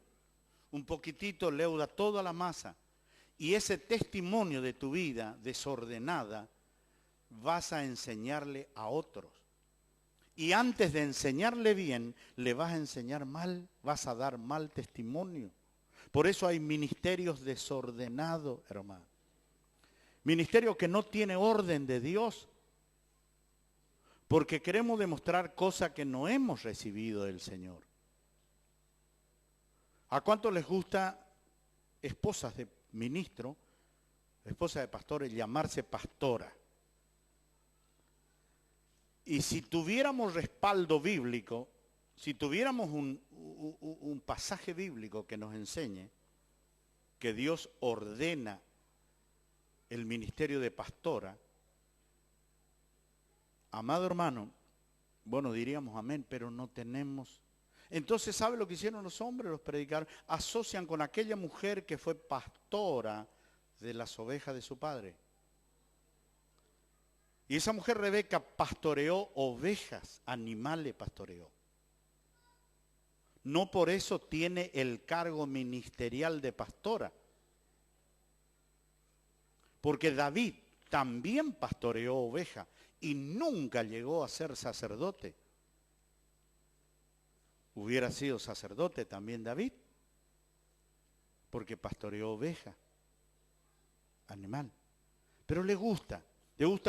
Un poquitito leuda toda la masa. Y ese testimonio de tu vida desordenada vas a enseñarle a otros. Y antes de enseñarle bien, le vas a enseñar mal, vas a dar mal testimonio. Por eso hay ministerios desordenados, hermano. Ministerio que no tiene orden de Dios. Porque queremos demostrar cosas que no hemos recibido del Señor. ¿A cuánto les gusta esposas de ministro, esposas de pastores, llamarse pastora? Y si tuviéramos respaldo bíblico, si tuviéramos un pasaje bíblico que nos enseñe que Dios ordena el ministerio de pastora, amado hermano, bueno, diríamos amén, pero no tenemos. Entonces, ¿sabe lo que hicieron los hombres, los predicadores? Asocian con aquella mujer que fue pastora de las ovejas de su padre. Y esa mujer Rebeca pastoreó ovejas, animales pastoreó. No por eso tiene el cargo ministerial de pastora. Porque David también pastoreó ovejas y nunca llegó a ser sacerdote. Hubiera sido sacerdote también David, porque pastoreó oveja, animal. Pero le gusta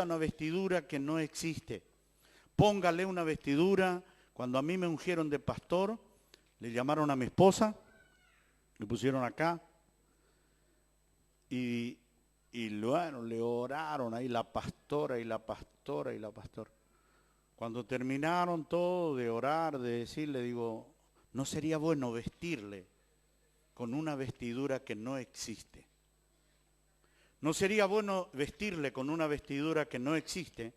una vestidura que no existe. Póngale una vestidura. Cuando a mí me ungieron de pastor, le llamaron a mi esposa, le pusieron acá, y bueno, le oraron ahí la pastora y la pastora y la pastora. Cuando terminaron todo de orar, de decirle, digo, ¿no sería bueno vestirle con una vestidura que no existe? ¿No sería bueno vestirle con una vestidura que no existe?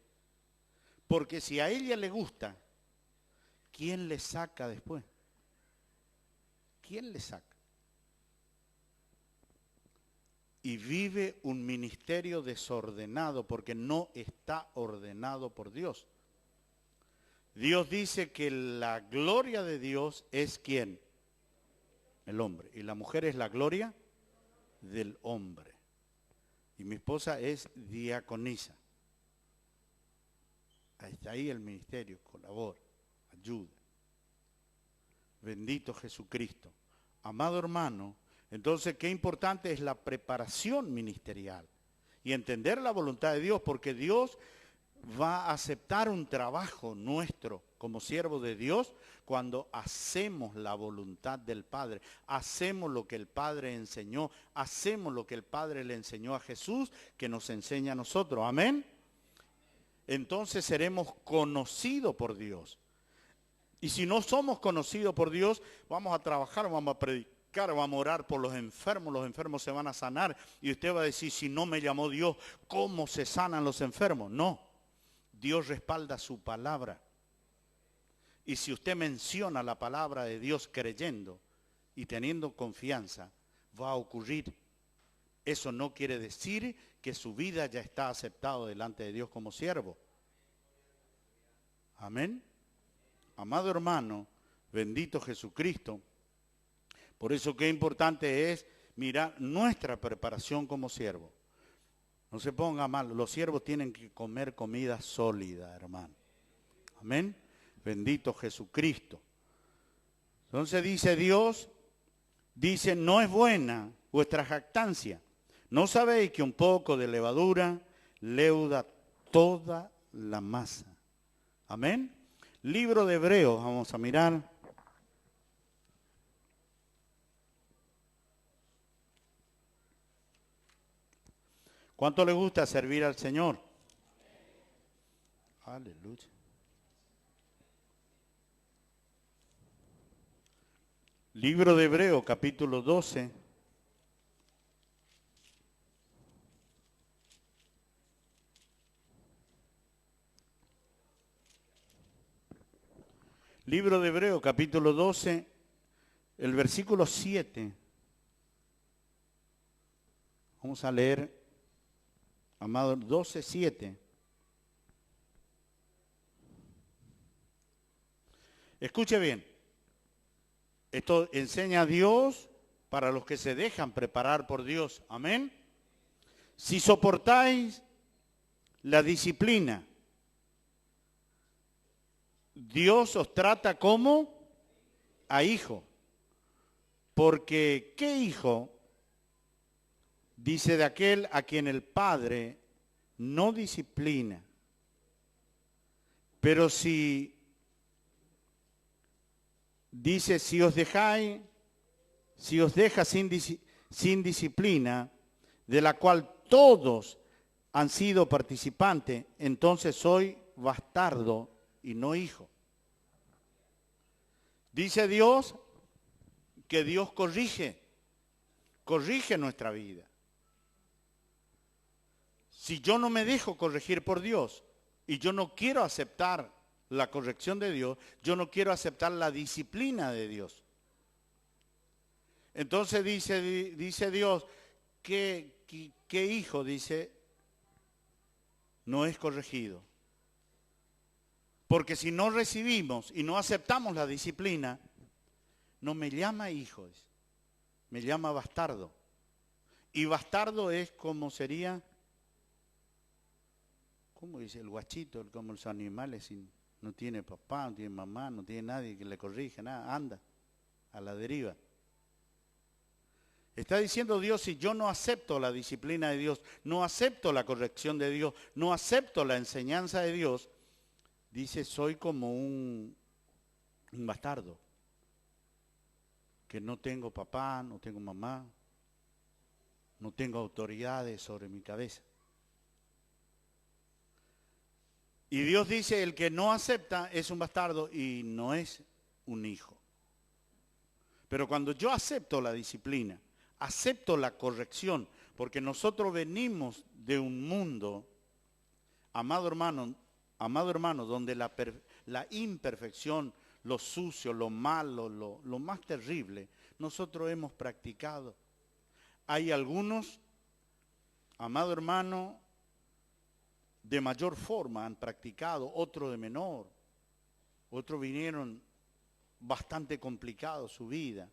Porque si a ella le gusta, ¿quién le saca después? ¿Quién le saca? Y vive un ministerio desordenado porque no está ordenado por Dios. Dios dice que la gloria de Dios es ¿quién? El hombre. Y la mujer es la gloria del hombre. Y mi esposa es diaconisa. Está ahí el ministerio, colabora, ayuda. Bendito Jesucristo. Amado hermano, entonces qué importante es la preparación ministerial. Y entender la voluntad de Dios, porque Dios va a aceptar un trabajo nuestro como siervo de Dios cuando hacemos la voluntad del Padre, hacemos lo que el Padre enseñó, hacemos lo que el Padre le enseñó a Jesús, que nos enseña a nosotros. Amén. Entonces seremos conocidos por Dios. Y si no somos conocidos por Dios, vamos a trabajar, vamos a predicar, vamos a orar por los enfermos se van a sanar. Y usted va a decir, si no me llamó Dios, ¿cómo se sanan los enfermos? No. Dios respalda su palabra. Y si usted menciona la palabra de Dios creyendo y teniendo confianza, va a ocurrir. Eso no quiere decir que su vida ya está aceptada delante de Dios como siervo. Amén. Amado hermano, bendito Jesucristo. Por eso qué importante es mirar nuestra preparación como siervo. No se ponga mal, los siervos tienen que comer comida sólida, hermano. Amén. Bendito Jesucristo. Entonces dice Dios, dice, no es buena vuestra jactancia. ¿No sabéis que un poco de levadura leuda toda la masa? Amén. Libro de Hebreos, vamos a mirar. ¿Cuánto le gusta servir al Señor? Aleluya. Libro de Hebreos, capítulo 12. Libro de Hebreos, capítulo 12, el versículo 7. Vamos a leer, amado, 12, 7. Escuche bien. Esto enseña a Dios para los que se dejan preparar por Dios. Amén. Si soportáis la disciplina, Dios os trata como a hijo. Porque ¿qué hijo? Dice de aquel a quien el Padre no disciplina. Pero si, dice, si os deja sin disciplina, de la cual todos han sido participantes, entonces soy bastardo y no hijo. Dice Dios que Dios corrige nuestra vida. Si yo no me dejo corregir por Dios y yo no quiero aceptar la corrección de Dios, yo no quiero aceptar la disciplina de Dios. Entonces dice Dios, ¿qué hijo, dice, no es corregido? Porque si no recibimos y no aceptamos la disciplina, no me llama hijo, me llama bastardo. Y bastardo es como sería, ¿cómo dice? El guachito, como los animales, no tiene papá, no tiene mamá, no tiene nadie que le corrija, nada, anda a la deriva. Está diciendo Dios, si yo no acepto la disciplina de Dios, no acepto la corrección de Dios, no acepto la enseñanza de Dios, dice, soy como un bastardo, que no tengo papá, no tengo mamá, no tengo autoridades sobre mi cabeza. Y Dios dice, el que no acepta es un bastardo y no es un hijo. Pero cuando yo acepto la disciplina, acepto la corrección, porque nosotros venimos de un mundo, amado hermano, donde la imperfección, lo sucio, lo malo, lo más terrible, nosotros hemos practicado. Hay algunos, amado hermano, de mayor forma han practicado, otros de menor, otros vinieron bastante complicado su vida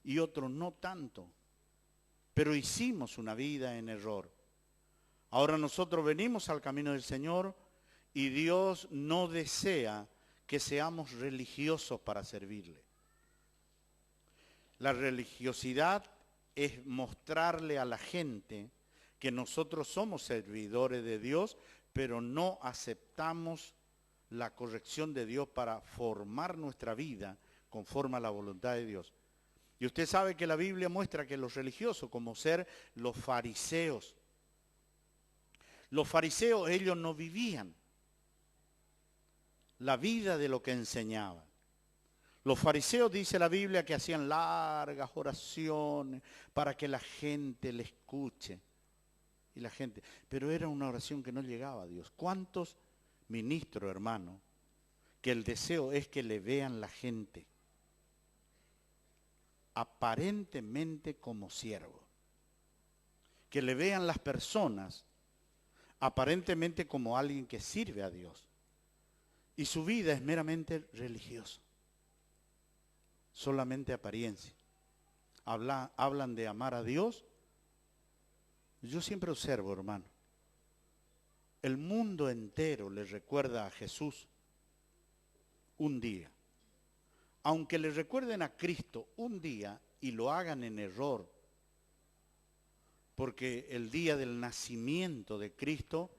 y otros no tanto, pero hicimos una vida en error. Ahora nosotros venimos al camino del Señor y Dios no desea que seamos religiosos para servirle. La religiosidad es mostrarle a la gente que nosotros somos servidores de Dios, pero no aceptamos la corrección de Dios para formar nuestra vida conforme a la voluntad de Dios. Y usted sabe que la Biblia muestra que los religiosos, como ser los fariseos, ellos no vivían la vida de lo que enseñaban. Los fariseos, dice la Biblia, que hacían largas oraciones para que la gente le escuche. Y la gente, pero era una oración que no llegaba a Dios. ¿Cuántos ministros, hermano, que el deseo es que le vean la gente aparentemente como siervo? Que le vean las personas aparentemente como alguien que sirve a Dios. Y su vida es meramente religiosa. Solamente apariencia. Hablan de amar a Dios. Yo siempre observo, hermano, el mundo entero le recuerda a Jesús un día. Aunque le recuerden a Cristo un día y lo hagan en error, porque el día del nacimiento de Cristo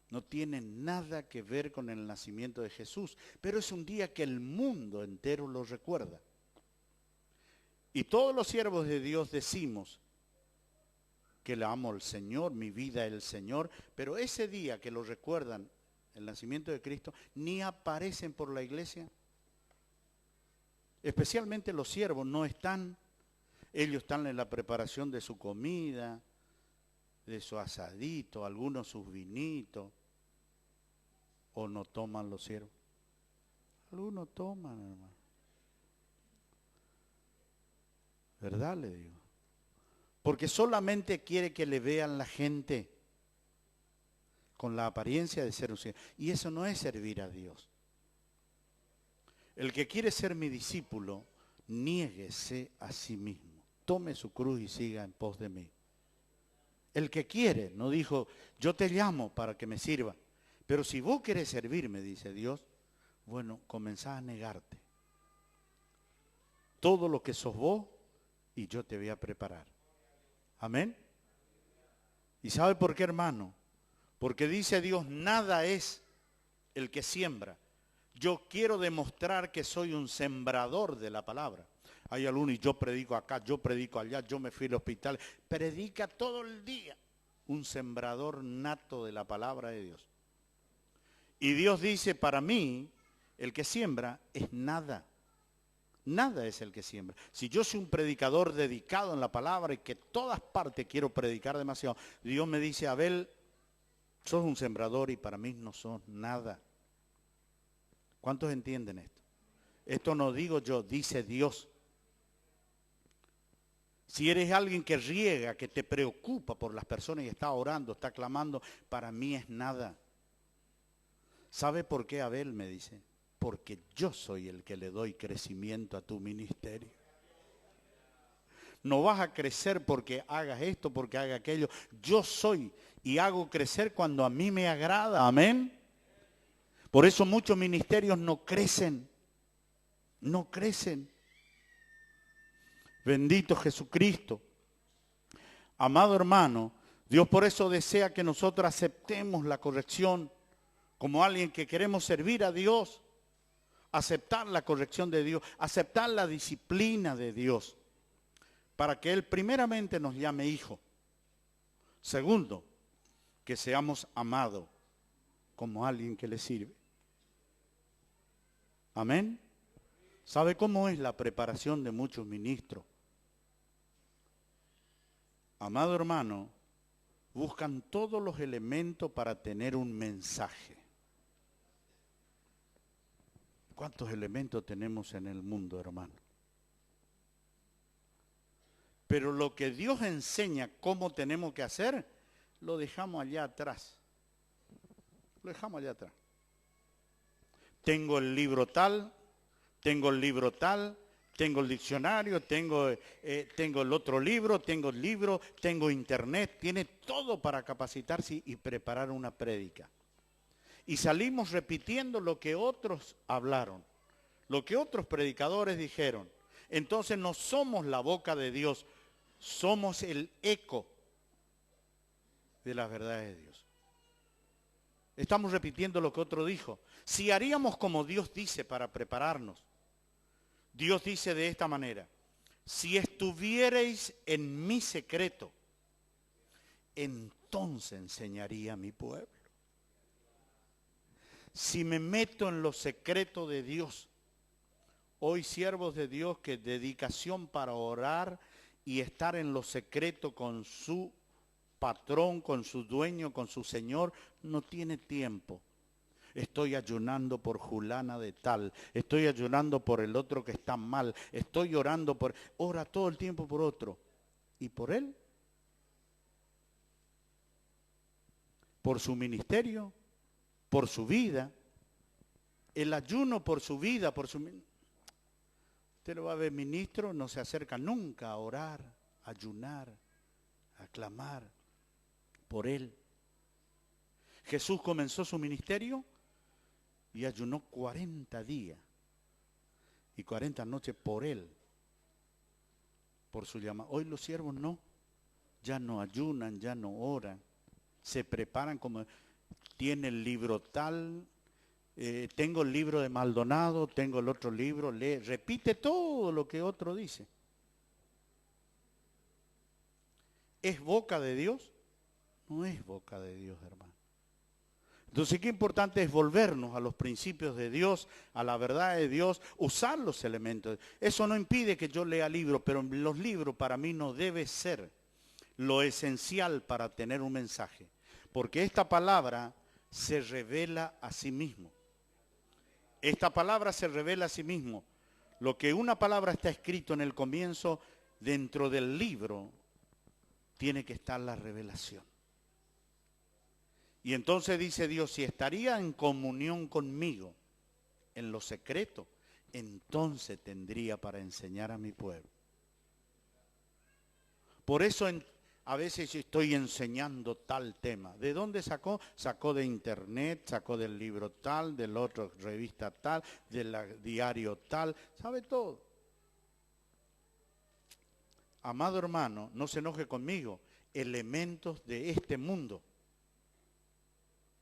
no tiene nada que ver con el nacimiento de Jesús, pero es un día que el mundo entero lo recuerda. Y todos los siervos de Dios decimos que le amo al Señor, mi vida es el Señor, pero ese día que lo recuerdan, el nacimiento de Cristo, ni aparecen por la iglesia. Especialmente los siervos no están, ellos están en la preparación de su comida, de su asadito, algunos sus vinitos, o no toman los siervos. Algunos toman, hermano. ¿Verdad? Le digo. Porque solamente quiere que le vean la gente con la apariencia de ser un siervo. Y eso no es servir a Dios. El que quiere ser mi discípulo, niéguese a sí mismo. Tome su cruz y siga en pos de mí. El que quiere, no dijo, yo te llamo para que me sirva. Pero si vos querés servirme, dice Dios, bueno, comenzá a negarte. Todo lo que sos vos y yo te voy a preparar. Amén. ¿Y sabe por qué, hermano? Porque dice Dios, nada es el que siembra. Yo quiero demostrar que soy un sembrador de la palabra. Hay algunos y yo predico acá, yo predico allá, yo me fui al hospital. Predica todo el día. Un sembrador nato de la palabra de Dios. Y Dios dice, para mí, el que siembra es nada. Nada es el que siembra. Si yo soy un predicador dedicado en la palabra y que todas partes quiero predicar demasiado, Dios me dice, Abel, sos un sembrador y para mí no sos nada. ¿Cuántos entienden esto? Esto no digo yo, dice Dios. Si eres alguien que riega, que te preocupa por las personas y está orando, está clamando, para mí es nada. ¿Sabe por qué Abel me dice? Porque yo soy el que le doy crecimiento a tu ministerio. No vas a crecer porque hagas esto, porque haga aquello. Yo soy y hago crecer cuando a mí me agrada. Amén. Por eso muchos ministerios no crecen. No crecen. Bendito Jesucristo. Amado hermano, Dios por eso desea que nosotros aceptemos la corrección como alguien que queremos servir a Dios. Aceptar la corrección de Dios, aceptar la disciplina de Dios, para que Él primeramente nos llame hijo. Segundo, que seamos amados como alguien que le sirve. Amén. ¿Sabe cómo es la preparación de muchos ministros? Amado hermano, buscan todos los elementos para tener un mensaje. ¿Cuántos elementos tenemos en el mundo, hermano? Pero lo que Dios enseña cómo tenemos que hacer, lo dejamos allá atrás. Lo dejamos allá atrás. Tengo el libro tal, tengo el libro tal, tengo el diccionario, tengo el otro libro, tengo internet, tiene todo para capacitarse y preparar una prédica. Y salimos repitiendo lo que otros hablaron, lo que otros predicadores dijeron. Entonces no somos la boca de Dios, somos el eco de las verdades de Dios. Estamos repitiendo lo que otro dijo. Si haríamos como Dios dice para prepararnos, Dios dice de esta manera, si estuvierais en mi secreto, entonces enseñaría a mi pueblo. Si me meto en los secretos de Dios, hoy siervos de Dios que dedicación para orar y estar en los secretos con su patrón, con su dueño, con su señor, no tiene tiempo. Estoy ayunando por Julana de tal, estoy ayunando por el otro que está mal, estoy orando por, ora todo el tiempo por otro. ¿Y por él? Por su ministerio, por su vida, el ayuno por su vida, por su... Usted lo va a ver, ministro, no se acerca nunca a orar, a ayunar, a clamar por él. Jesús comenzó su ministerio y ayunó 40 días y 40 noches por él, por su llamado. Hoy los siervos no, ya no ayunan, ya no oran, se preparan como, tiene el libro tal, tengo el libro de Maldonado, tengo el otro libro, lee, repite todo lo que otro dice. ¿Es boca de Dios? No es boca de Dios, hermano. Entonces, qué importante es volvernos a los principios de Dios, a la verdad de Dios, usar los elementos. Eso no impide que yo lea libros, pero los libros para mí no debe ser lo esencial para tener un mensaje. Porque esta palabra se revela a sí mismo. Esta palabra se revela a sí mismo. Lo que una palabra está escrito en el comienzo, dentro del libro, tiene que estar la revelación. Y entonces dice Dios, si estaría en comunión conmigo en lo secreto, entonces tendría para enseñar a mi pueblo. Por eso a veces estoy enseñando tal tema. ¿De dónde sacó? Sacó de internet, sacó del libro tal, del otro revista tal, del diario tal, sabe todo. Amado hermano, no se enoje conmigo, elementos de este mundo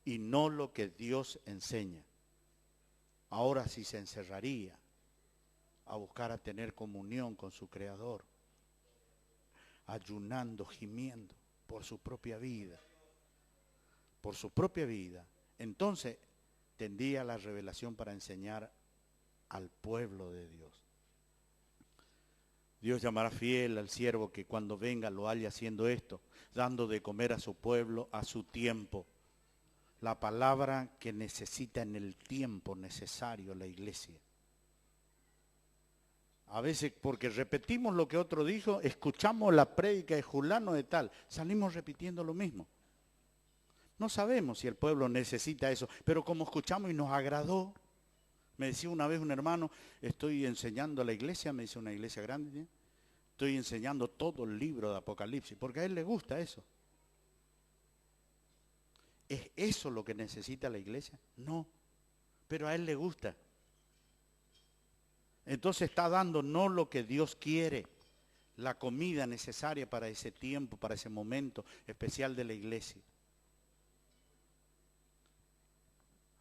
y no lo que Dios enseña. Ahora sí se encerraría a buscar a tener comunión con su Creador, ayunando, gimiendo por su propia vida, entonces tendría la revelación para enseñar al pueblo de Dios. Dios llamará fiel al siervo que cuando venga lo haya haciendo esto, dando de comer a su pueblo a su tiempo. La palabra que necesita en el tiempo necesario la iglesia. A veces porque repetimos lo que otro dijo, escuchamos la prédica de fulano de tal, salimos repitiendo lo mismo. No sabemos si el pueblo necesita eso, pero como escuchamos y nos agradó. Me decía una vez un hermano, estoy enseñando a la iglesia, me dice una iglesia grande, ¿eh? Estoy enseñando todo el libro de Apocalipsis, porque a él le gusta eso. ¿Es eso lo que necesita la iglesia? No, pero a él le gusta. Entonces está dando no lo que Dios quiere, la comida necesaria para ese tiempo, para ese momento especial de la iglesia.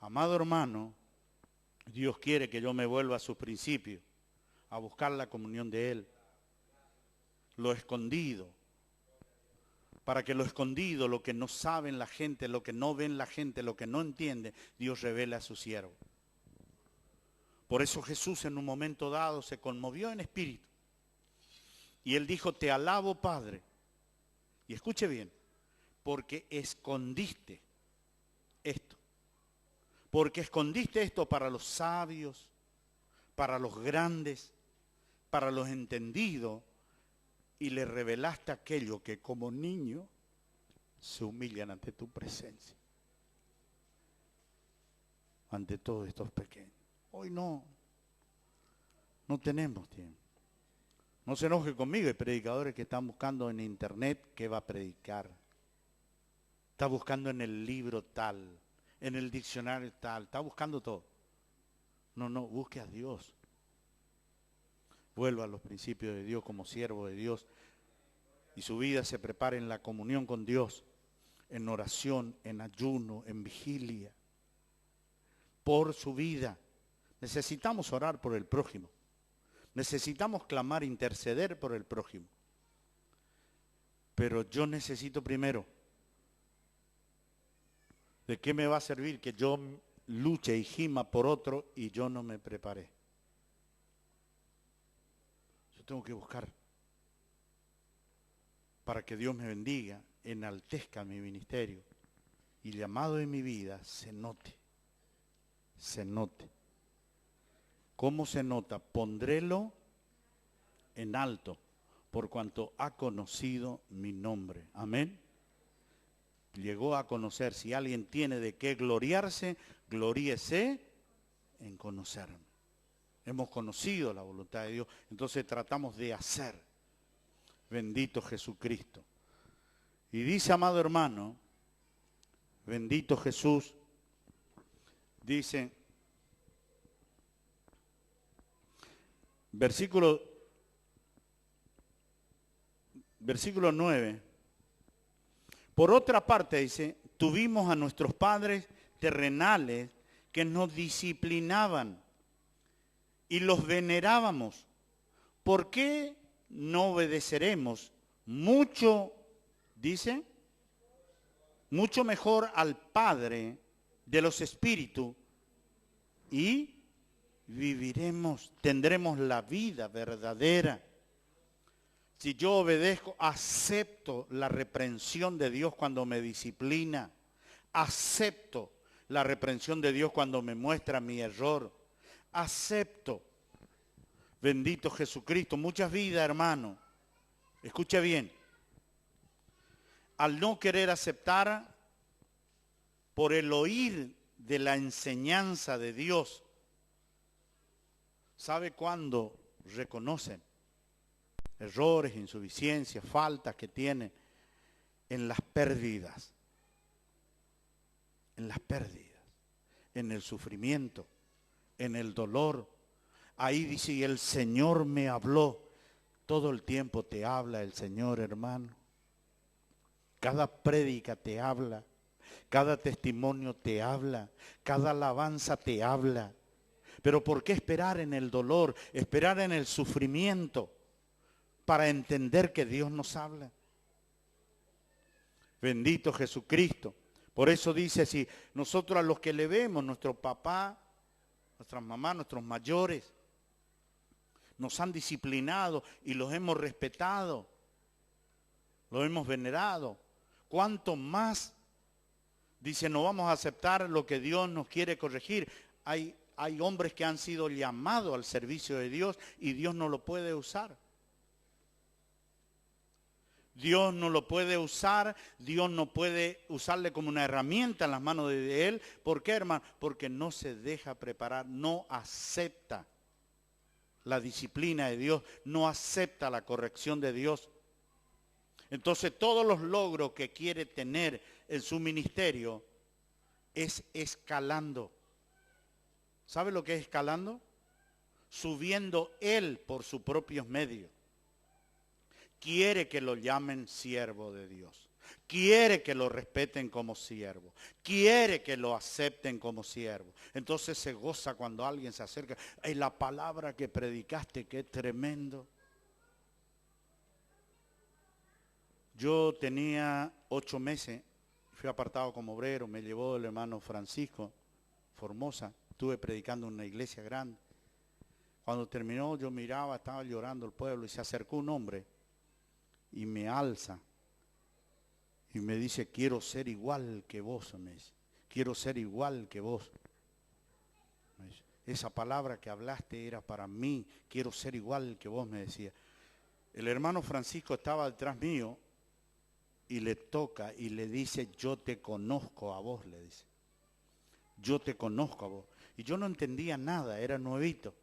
Amado hermano, Dios quiere que yo me vuelva a sus principios, a buscar la comunión de Él. Lo escondido, para que lo escondido, lo que no saben la gente, lo que no ven la gente, lo que no entiende, Dios revela a su siervo. Por eso Jesús en un momento dado se conmovió en espíritu. Y Él dijo, te alabo, Padre. Y escuche bien, porque escondiste esto. Porque escondiste esto para los sabios, para los grandes, para los entendidos, y le revelaste aquello que como niño se humillan ante tu presencia. Ante todos estos pequeños. Hoy no tenemos tiempo. No se enoje conmigo, hay predicadores que están buscando en internet qué va a predicar. Está buscando en el libro tal, en el diccionario tal, está buscando todo. No, busque a Dios. Vuelva a los principios de Dios como siervo de Dios y su vida se prepare en la comunión con Dios, en oración, en ayuno, en vigilia, por su vida. Necesitamos orar por el prójimo. Necesitamos clamar, interceder por el prójimo. Pero yo necesito primero, ¿de qué me va a servir que yo luche y gima por otro y yo no me preparé? Yo tengo que buscar para que Dios me bendiga, enaltezca mi ministerio y el llamado de mi vida se note. Se note. ¿Cómo se nota? Pondrélo en alto, por cuanto ha conocido mi nombre. Amén. Llegó a conocer. Si alguien tiene de qué gloriarse, gloríese en conocerme. Hemos conocido la voluntad de Dios, entonces tratamos de hacer. Bendito Jesucristo. Y dice, amado hermano, bendito Jesús, dice, versículo 9. Por otra parte, dice, tuvimos a nuestros padres terrenales que nos disciplinaban y los venerábamos. ¿Por qué no obedeceremos mucho, dice, mucho mejor al Padre de los espíritus y viviremos, tendremos la vida verdadera? Si yo obedezco, acepto la reprensión de Dios cuando me disciplina. Acepto la reprensión de Dios cuando me muestra mi error. Acepto. Bendito Jesucristo. Muchas vidas, hermano. Escuche bien. Al no querer aceptar, por el oír de la enseñanza de Dios, ¿sabe cuándo reconocen errores, insuficiencias, faltas que tienen? En las pérdidas, en el sufrimiento, en el dolor. Ahí dice, y el Señor me habló. Todo el tiempo te habla el Señor, hermano. Cada prédica te habla, cada testimonio te habla, cada alabanza te habla. Pero ¿por qué esperar en el dolor, esperar en el sufrimiento para entender que Dios nos habla? Bendito Jesucristo. Por eso dice, si nosotros a los que le vemos, nuestro papá, nuestras mamás, nuestros mayores, nos han disciplinado y los hemos respetado, los hemos venerado, ¿cuánto más? Dice, no vamos a aceptar lo que Dios nos quiere corregir. Hay hombres que han sido llamados al servicio de Dios y Dios no lo puede usar. Dios no lo puede usar, Dios no puede usarle como una herramienta en las manos de Él. ¿Por qué, hermano? Porque no se deja preparar, no acepta la disciplina de Dios, no acepta la corrección de Dios. Entonces todos los logros que quiere tener en su ministerio es escalando. ¿Sabe lo que es escalando? Subiendo él por sus propios medios. Quiere que lo llamen siervo de Dios. Quiere que lo respeten como siervo. Quiere que lo acepten como siervo. Entonces se goza cuando alguien se acerca. ¡Ay, la palabra que predicaste, qué tremendo! Yo tenía 8 meses, fui apartado como obrero, me llevó el hermano Francisco Formosa. Estuve predicando en una iglesia grande. Cuando terminó, yo miraba, estaba llorando el pueblo y se acercó un hombre y me alza y me dice, quiero ser igual que vos, me dice, quiero ser igual que vos. Me dice, esa palabra que hablaste era para mí, quiero ser igual que vos, me decía. El hermano Francisco estaba detrás mío y le toca y le dice, yo te conozco a vos, le dice. Yo te conozco a vos. Y yo no entendía nada, era nuevito.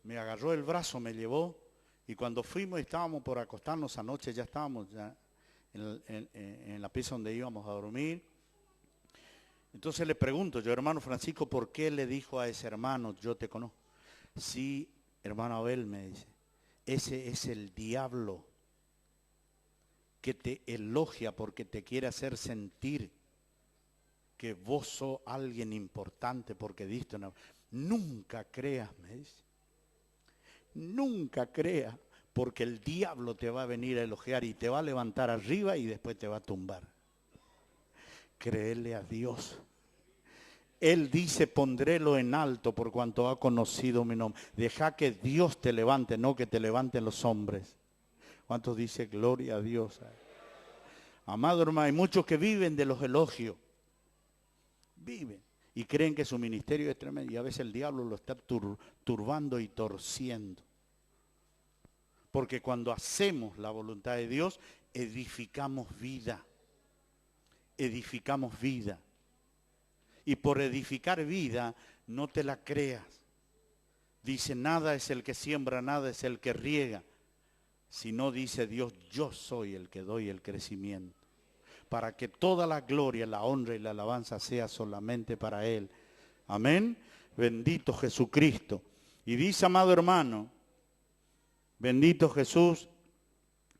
Me agarró el brazo, me llevó, y cuando fuimos y estábamos por acostarnos anoche, ya estábamos ya en la pieza donde íbamos a dormir. Entonces le pregunto yo, hermano Francisco, ¿por qué le dijo a ese hermano, yo te conozco? Sí, hermano Abel, me dice, ese es el diablo que te elogia porque te quiere hacer sentir que vos sos alguien importante porque diste una... Nunca creas, me dice. Nunca creas, porque el diablo te va a venir a elogiar y te va a levantar arriba y después te va a tumbar. Créele a Dios. Él dice, pondrélo en alto por cuanto ha conocido mi nombre. Deja que Dios te levante, no que te levanten los hombres. ¿Cuántos dice gloria a Dios? Amado hermano, hay muchos que viven de los elogios. Viven y creen que su ministerio es tremendo y a veces el diablo lo está turbando y torciendo. Porque cuando hacemos la voluntad de Dios, edificamos vida. Edificamos vida. Y por edificar vida, no te la creas. Dice, nada es el que siembra, nada es el que riega. Si no dice Dios, yo soy el que doy el crecimiento. Para que toda la gloria, la honra y la alabanza sea solamente para Él. Amén. Bendito Jesucristo. Y dice, amado hermano, bendito Jesús,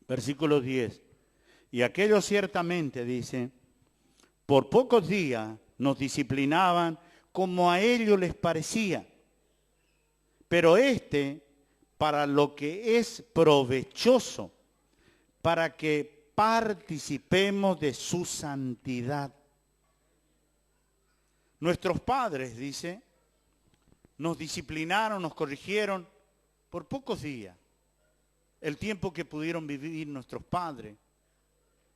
versículo 10, y aquellos ciertamente, dice, por pocos días nos disciplinaban como a ellos les parecía, pero para lo que es provechoso, para que participemos de su santidad. Nuestros padres, dice, nos disciplinaron, nos corrigieron por pocos días. El tiempo que pudieron vivir nuestros padres,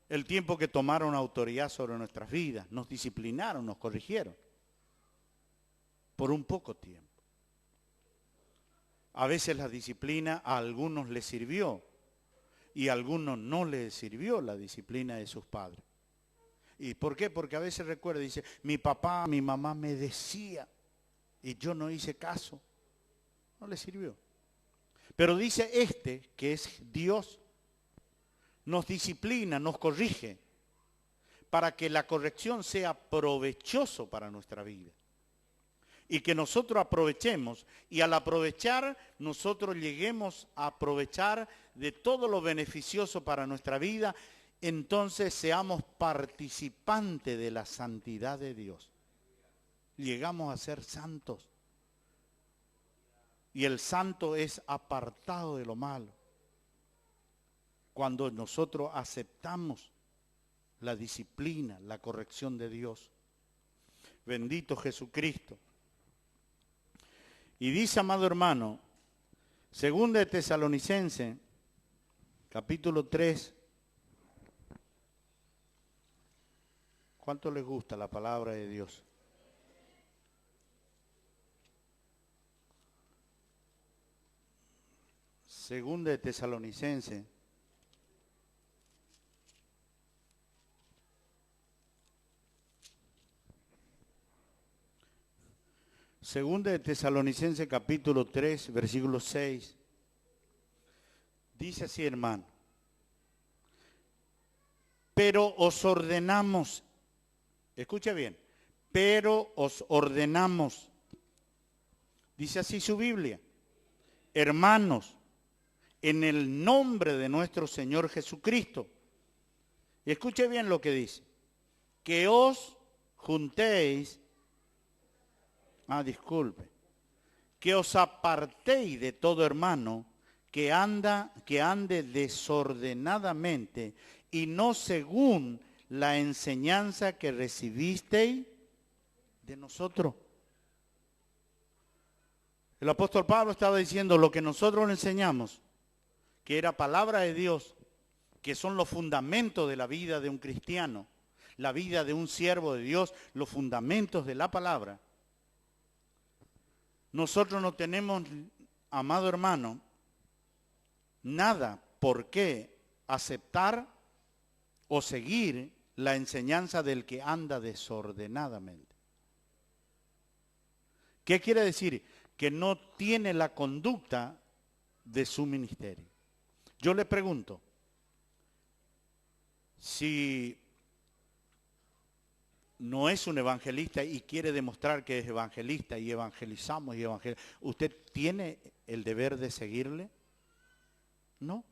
el tiempo que tomaron autoridad sobre nuestras vidas, nos disciplinaron, nos corrigieron, por un poco tiempo. A veces la disciplina a algunos les sirvió y a algunos no les sirvió la disciplina de sus padres. ¿Y por qué? Porque a veces recuerda, dice, mi papá, mi mamá me decía y yo no hice caso. No le sirvió. Pero dice que es Dios, nos disciplina, nos corrige, para que la corrección sea provechoso para nuestra vida. Y que nosotros aprovechemos, y al aprovechar, nosotros lleguemos a aprovechar de todo lo beneficioso para nuestra vida, entonces seamos participantes de la santidad de Dios. Llegamos a ser santos. Y el santo es apartado de lo malo. Cuando nosotros aceptamos la disciplina, la corrección de Dios. Bendito Jesucristo. Y dice, amado hermano, 2 de Tesalonicenses, capítulo 3. ¿Cuánto les gusta la palabra de Dios? Segunda de Tesalonicenses, capítulo 3, versículo 6. Dice así, hermano. Pero os ordenamos, escuche bien, pero os ordenamos, dice así su Biblia, hermanos, en el nombre de nuestro Señor Jesucristo. Y escuche bien lo que dice. Que os juntéis, que os apartéis de todo hermano que ande desordenadamente y no según la enseñanza que recibisteis de nosotros. El apóstol Pablo estaba diciendo lo que nosotros le enseñamos, que era palabra de Dios, que son los fundamentos de la vida de un cristiano, la vida de un siervo de Dios, los fundamentos de la palabra. Nosotros no tenemos, amado hermano, nada por qué aceptar o seguir la enseñanza del que anda desordenadamente. ¿Qué quiere decir? Que no tiene la conducta de su ministerio. Yo le pregunto, si no es un evangelista y quiere demostrar que es evangelista y evangelizamos y evangelizamos, ¿usted tiene el deber de seguirle? No.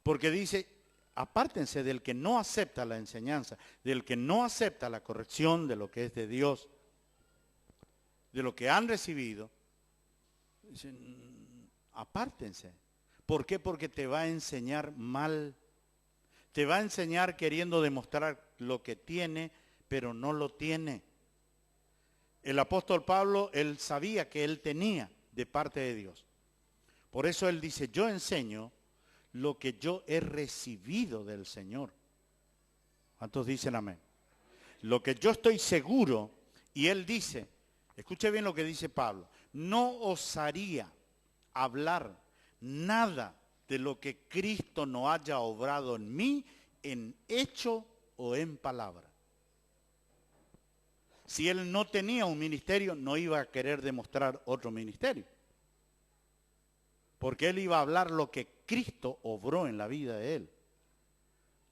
Porque dice, apártense del que no acepta la enseñanza, del que no acepta la corrección de lo que es de Dios, de lo que han recibido. Dicen, apártense. ¿Por qué? Porque te va a enseñar mal. Te va a enseñar queriendo demostrar lo que tiene, pero no lo tiene. El apóstol Pablo, él sabía que él tenía de parte de Dios. Por eso él dice, yo enseño lo que yo he recibido del Señor. ¿Cuántos dicen amén? Lo que yo estoy seguro, y él dice, escuche bien lo que dice Pablo, no osaría hablar nada de lo que Cristo no haya obrado en mí, en hecho o en palabra. Si él no tenía un ministerio, no iba a querer demostrar otro ministerio. Porque él iba a hablar lo que Cristo obró en la vida de él.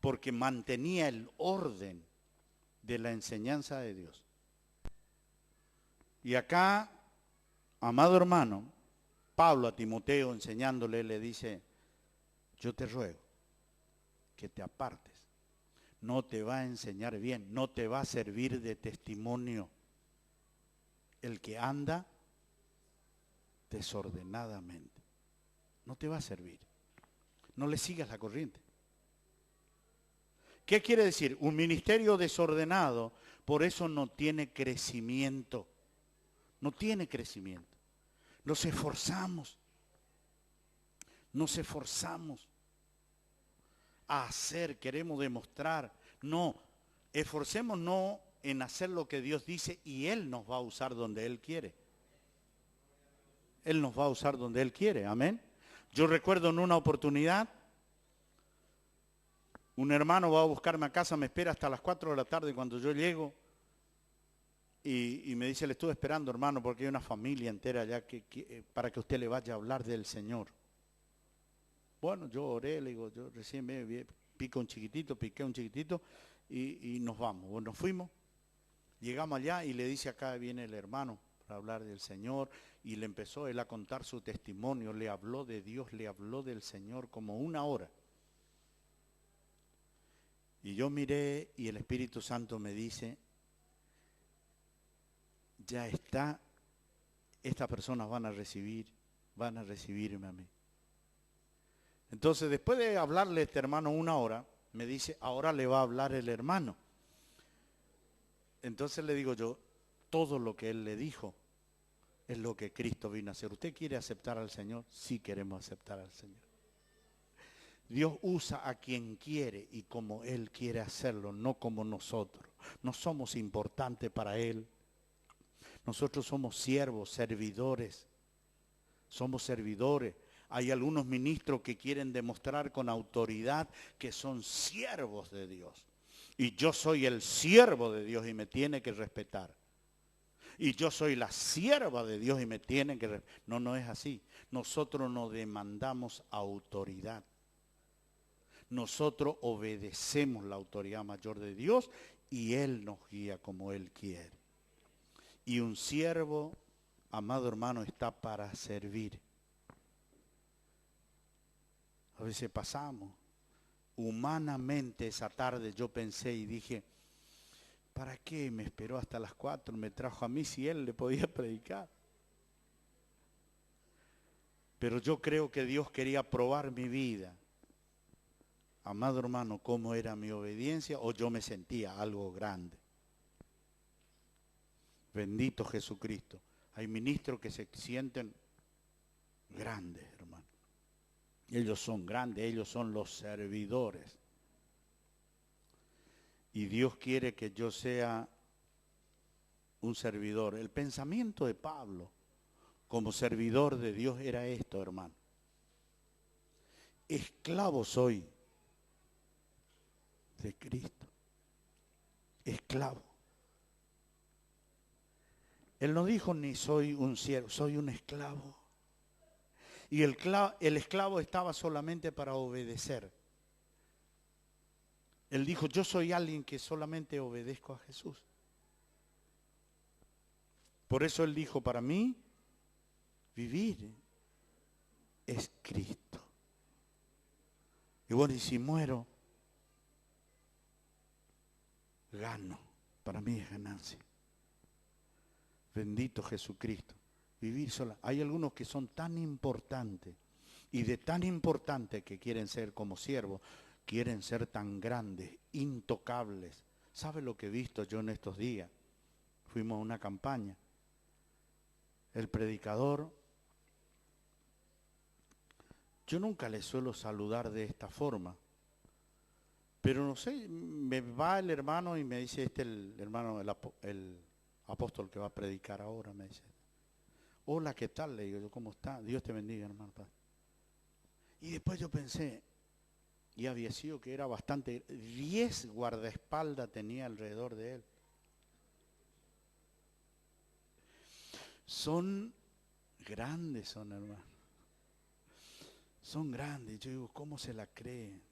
Porque mantenía el orden de la enseñanza de Dios. Y acá amado hermano, Pablo a Timoteo enseñándole le dice, yo te ruego que te apartes. No te va a enseñar bien, no te va a servir de testimonio el que anda desordenadamente. No te va a servir. No le sigas la corriente. ¿Qué quiere decir? Un ministerio desordenado, por eso no tiene crecimiento. No tiene crecimiento. Nos esforzamos a hacer, queremos demostrar. No, esforcémonos en hacer lo que Dios dice y Él nos va a usar donde Él quiere. Él nos va a usar donde Él quiere, amén. Yo recuerdo en una oportunidad, un hermano va a buscarme a casa, me espera hasta las 4 de la tarde cuando yo llego y me dice, le estuve esperando hermano porque hay una familia entera allá para que usted le vaya a hablar del Señor. Bueno, yo oré, le digo, yo recién piqué un chiquitito y nos vamos. Bueno, nos fuimos, llegamos allá y le dice, acá viene el hermano para hablar del Señor y le empezó él a contar su testimonio, le habló de Dios, le habló del Señor como 1 hora. Y yo miré y el Espíritu Santo me dice, ya está, estas personas van a recibirme a mí. Entonces después de hablarle a este hermano 1 hora, me dice, ahora le va a hablar el hermano. Entonces le digo yo, todo lo que él le dijo es lo que Cristo vino a hacer. ¿Usted quiere aceptar al Señor? Sí queremos aceptar al Señor. Dios usa a quien quiere y como Él quiere hacerlo, no como nosotros. No somos importantes para Él. Nosotros somos siervos, servidores. Somos servidores. Hay algunos ministros que quieren demostrar con autoridad que son siervos de Dios. Y yo soy el siervo de Dios y me tiene que respetar. Y yo soy la sierva de Dios y me tiene que respetar. No, no es así. Nosotros no demandamos autoridad. Nosotros obedecemos la autoridad mayor de Dios y Él nos guía como Él quiere. Y un siervo, amado hermano, está para servir. A veces pasamos. Humanamente esa tarde yo pensé y dije, ¿para qué me esperó hasta las 4? Me trajo a mí si Él le podía predicar. Pero yo creo que Dios quería probar mi vida. Amado hermano, ¿cómo era mi obediencia? O yo me sentía algo grande. Bendito Jesucristo. Hay ministros que se sienten grandes, hermano. Ellos son grandes, ellos son los servidores. Y Dios quiere que yo sea un servidor. El pensamiento de Pablo como servidor de Dios era esto, hermano. Esclavo soy de Cristo. Esclavo. Él no dijo ni soy un siervo, soy un esclavo. Y el esclavo estaba solamente para obedecer. Él dijo, yo soy alguien que solamente obedezco a Jesús. Por eso él dijo, para mí, vivir es Cristo. Y bueno, y si muero, gano. Para mí es ganancia. Bendito Jesucristo. Vivir sola. Hay algunos que son tan importantes y de tan importantes que quieren ser como siervos, quieren ser tan grandes, intocables. ¿Sabe lo que he visto yo en estos días? Fuimos a una campaña. El predicador, yo nunca le suelo saludar de esta forma, pero no sé, me va el hermano y me dice, el hermano, el apóstol que va a predicar ahora, me dice, hola, ¿qué tal? Le digo yo, ¿cómo está? Dios te bendiga, hermano. Y después yo pensé, y había sido que era bastante, 10 guardaespaldas tenía alrededor de él. Son grandes, hermanos. Son grandes. Yo digo, ¿cómo se la creen?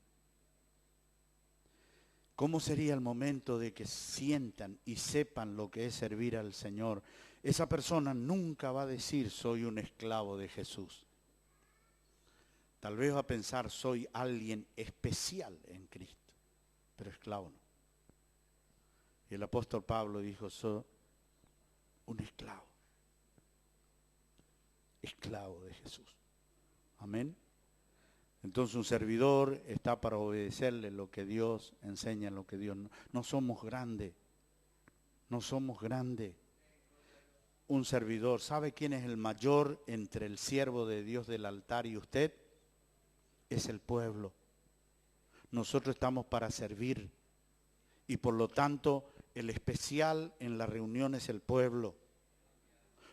¿Cómo sería el momento de que sientan y sepan lo que es servir al Señor? Esa persona nunca va a decir soy un esclavo de Jesús. Tal vez va a pensar soy alguien especial en Cristo, pero esclavo no. Y el apóstol Pablo dijo soy un esclavo. Esclavo de Jesús. Amén. Entonces un servidor está para obedecerle lo que Dios enseña, lo que Dios no somos grandes. No somos grandes. Un servidor, ¿sabe quién es el mayor entre el siervo de Dios del altar y usted? Es el pueblo. Nosotros estamos para servir y por lo tanto el especial en la reunión es el pueblo.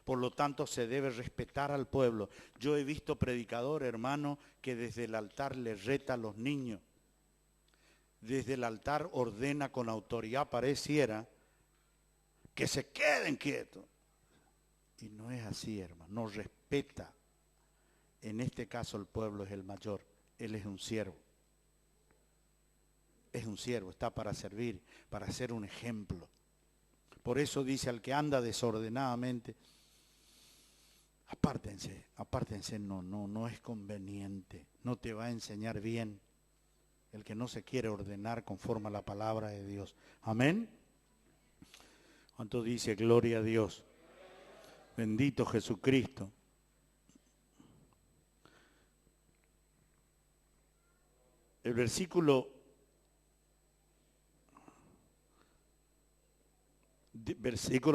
Por lo tanto se debe respetar al pueblo. Yo he visto predicadores, hermano, que desde el altar le reta a los niños. Desde el altar ordena con autoridad, pareciera, que se queden quietos. Y no es así, hermano, no respeta. En este caso el pueblo es el mayor, él es un siervo. Es un siervo, está para servir, para ser un ejemplo. Por eso dice al que anda desordenadamente, apártense, no es conveniente, no te va a enseñar bien el que no se quiere ordenar conforme a la palabra de Dios. Amén. ¿Cuánto dice gloria a Dios? Bendito Jesucristo. El versículo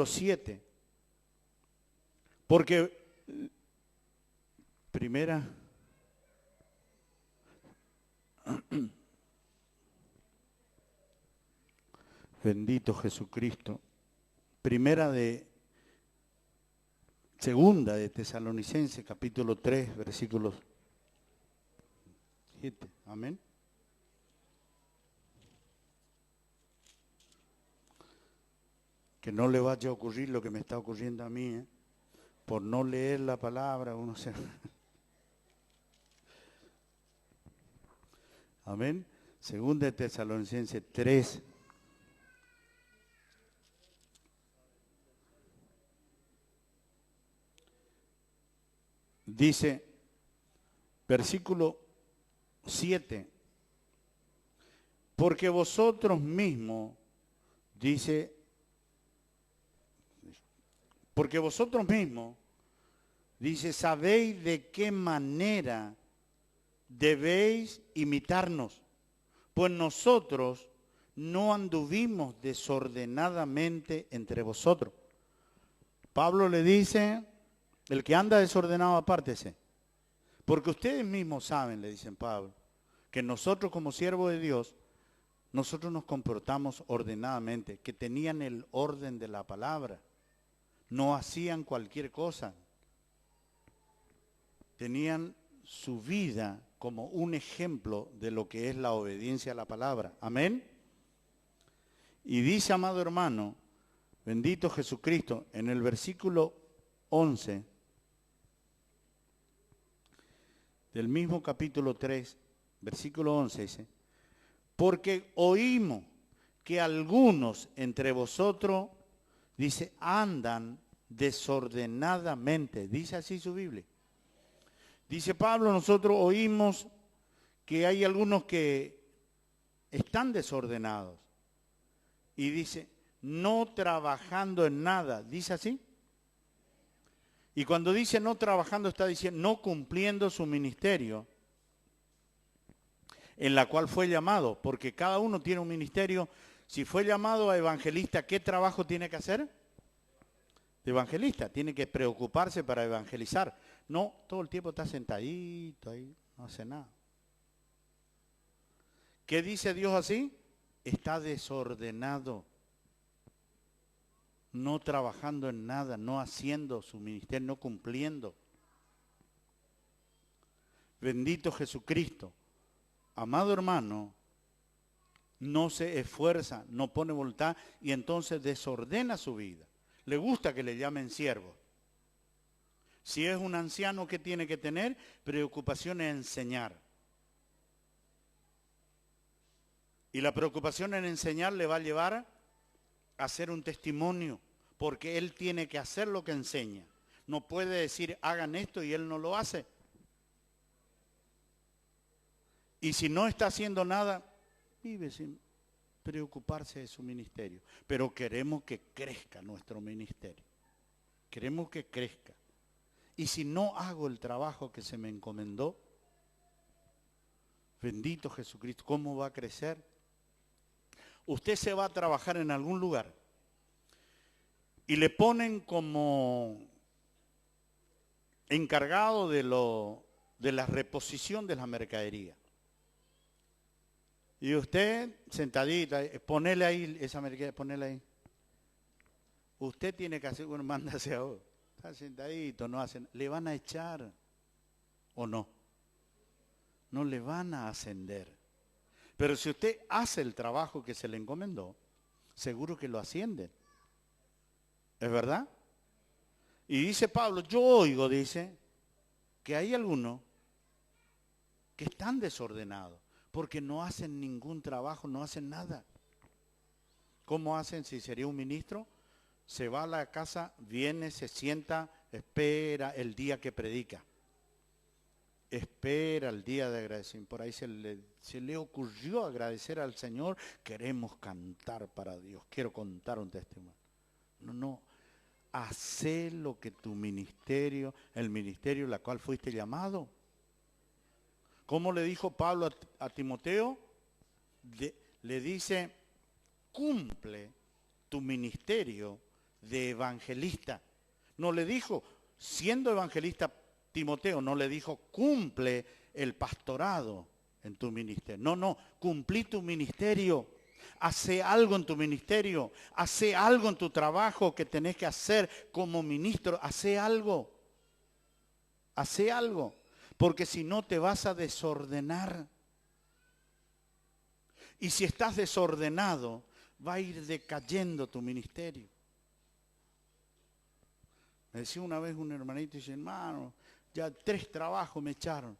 7. Porque primera bendito Jesucristo. Segunda de Tesalonicenses, capítulo 3, versículos 7. Amén. Que no le vaya a ocurrir lo que me está ocurriendo a mí, por no leer la palabra, uno se... Amén. Segunda de Tesalonicenses 3. Dice, versículo 7, porque vosotros mismos, dice, sabéis de qué manera debéis imitarnos, pues nosotros no anduvimos desordenadamente entre vosotros. Pablo le dice, el que anda desordenado apártese, porque ustedes mismos saben, le dicen Pablo, que nosotros como siervos de Dios, nosotros nos comportamos ordenadamente, que tenían el orden de la palabra, no hacían cualquier cosa, tenían su vida como un ejemplo de lo que es la obediencia a la palabra. Amén. Y dice, amado hermano, bendito Jesucristo, en el versículo 11 del mismo capítulo 3, versículo 11 dice, porque oímos que algunos entre vosotros, dice, andan desordenadamente. Dice así su Biblia. Dice Pablo, nosotros oímos que hay algunos que están desordenados. Y dice, no trabajando en nada. ¿Dice así? Y cuando dice no trabajando, está diciendo no cumpliendo su ministerio en la cual fue llamado, porque cada uno tiene un ministerio. Si fue llamado a evangelista, ¿qué trabajo tiene que hacer? De evangelista, tiene que preocuparse para evangelizar. No, todo el tiempo está sentadito ahí, no hace nada. ¿Qué dice Dios así? Está desordenado, no trabajando en nada, no haciendo su ministerio, no cumpliendo. Bendito Jesucristo. Amado hermano, no se esfuerza, no pone voluntad y entonces desordena su vida. Le gusta que le llamen siervo. Si es un anciano, ¿qué tiene que tener? Preocupación en enseñar. Y la preocupación en enseñar le va a llevar a hacer un testimonio, porque él tiene que hacer lo que enseña. No puede decir, hagan esto y él no lo hace. Y si no está haciendo nada, vive sin preocuparse de su ministerio. Pero queremos que crezca nuestro ministerio. Queremos que crezca. Y si no hago el trabajo que se me encomendó, bendito Jesucristo, ¿cómo va a crecer? Usted se va a trabajar en algún lugar y le ponen como encargado de la reposición de la mercadería. Y usted, sentadita, ponele ahí esa mercadería, ponele ahí. Usted tiene que hacer, bueno, mándase a vos. Está sentadito, no hacen. ¿Le van a echar o no? No le van a ascender. Pero si usted hace el trabajo que se le encomendó, seguro que lo ascienden. ¿Es verdad? Y dice Pablo, yo oigo, dice, que hay algunos que están desordenados, porque no hacen ningún trabajo, no hacen nada. ¿Cómo hacen si sería un ministro? Se va a la casa, viene, se sienta, espera el día que predica. Espera el día de agradecimiento. Por ahí se le ocurrió agradecer al Señor. Queremos cantar para Dios. Quiero contar un testimonio. No. Hacé lo que tu ministerio, el ministerio en la cual fuiste llamado. ¿Cómo le dijo Pablo a Timoteo? Le dice, cumple tu ministerio de evangelista. No le dijo, siendo evangelista Timoteo, no le dijo, cumple el pastorado en tu ministerio. No, cumplí tu ministerio. Hace algo en tu ministerio. Hace algo en tu trabajo que tenés que hacer como ministro. Hace algo. Hace algo. Porque si no te vas a desordenar. Y si estás desordenado, va a ir decayendo tu ministerio. Me decía una vez un hermanito y dice, hermano, ya 3 trabajos me echaron.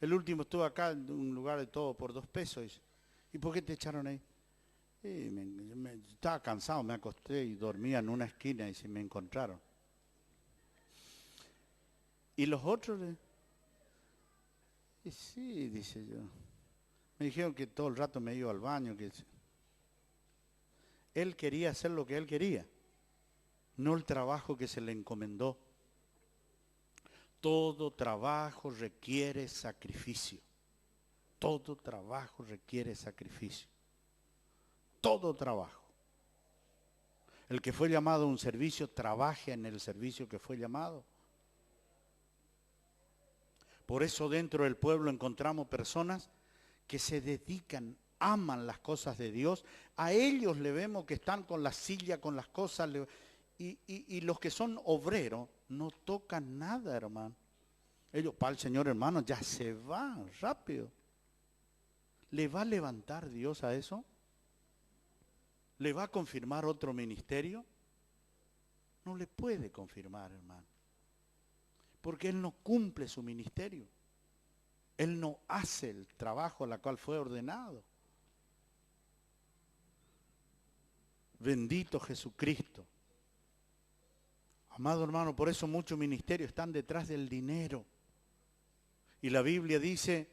El último estuve acá en un lugar de todo por 2 pesos. Dice, ¿y por qué te echaron ahí? Estaba cansado, me acosté y dormía en una esquina y se me encontraron. ¿Y los otros? Y sí, dice yo. Me dijeron que todo el rato me iba al baño. Que él quería hacer lo que él quería, no el trabajo que se le encomendó. Todo trabajo requiere sacrificio. Todo trabajo requiere sacrificio. Todo trabajo. El que fue llamado a un servicio, trabaje en el servicio que fue llamado. Por eso dentro del pueblo encontramos personas que se dedican, aman las cosas de Dios. A ellos le vemos que están con la silla, con las cosas. Y los que son obreros no tocan nada, hermano. Ellos, para el Señor, hermano, ya se va rápido. ¿Le va a levantar Dios a eso? ¿Le va a confirmar otro ministerio? No le puede confirmar, hermano. Porque Él no cumple su ministerio. Él no hace el trabajo a la cual fue ordenado. Bendito Jesucristo. Amado hermano, por eso muchos ministerios están detrás del dinero. Y la Biblia dice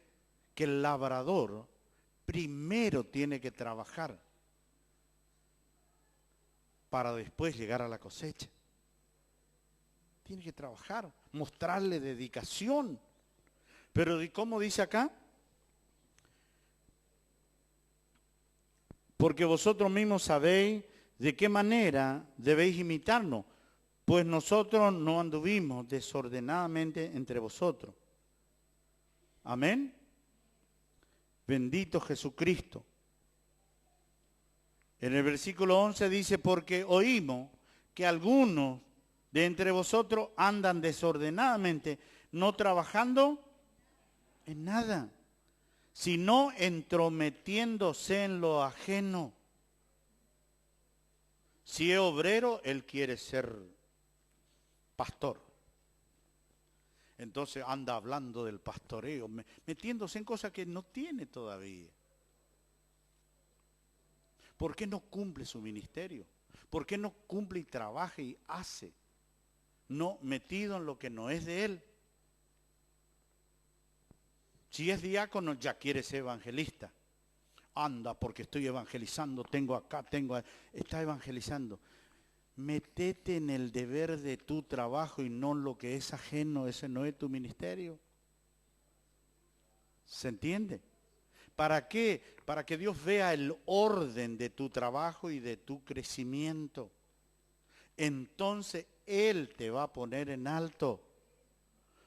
que el labrador primero tiene que trabajar para después llegar a la cosecha. Tiene que trabajar, mostrarle dedicación. Pero ¿cómo dice acá? Porque vosotros mismos sabéis de qué manera debéis imitarnos, pues nosotros no anduvimos desordenadamente entre vosotros. Amén. Bendito Jesucristo. En el versículo 11 dice, porque oímos que algunos de entre vosotros andan desordenadamente, no trabajando en nada, sino entrometiéndose en lo ajeno. Si es obrero, él quiere ser pastor. Entonces anda hablando del pastoreo, metiéndose en cosas que no tiene todavía. ¿Por qué no cumple su ministerio? ¿Por qué no cumple y trabaja y hace? No metido en lo que no es de él. Si es diácono, ya quiere ser evangelista. Anda, porque estoy evangelizando, tengo acá, está evangelizando. Metete en el deber de tu trabajo y no en lo que es ajeno, ese no es tu ministerio. ¿Se entiende? ¿Para qué? Para que Dios vea el orden de tu trabajo y de tu crecimiento. Entonces Él te va a poner en alto.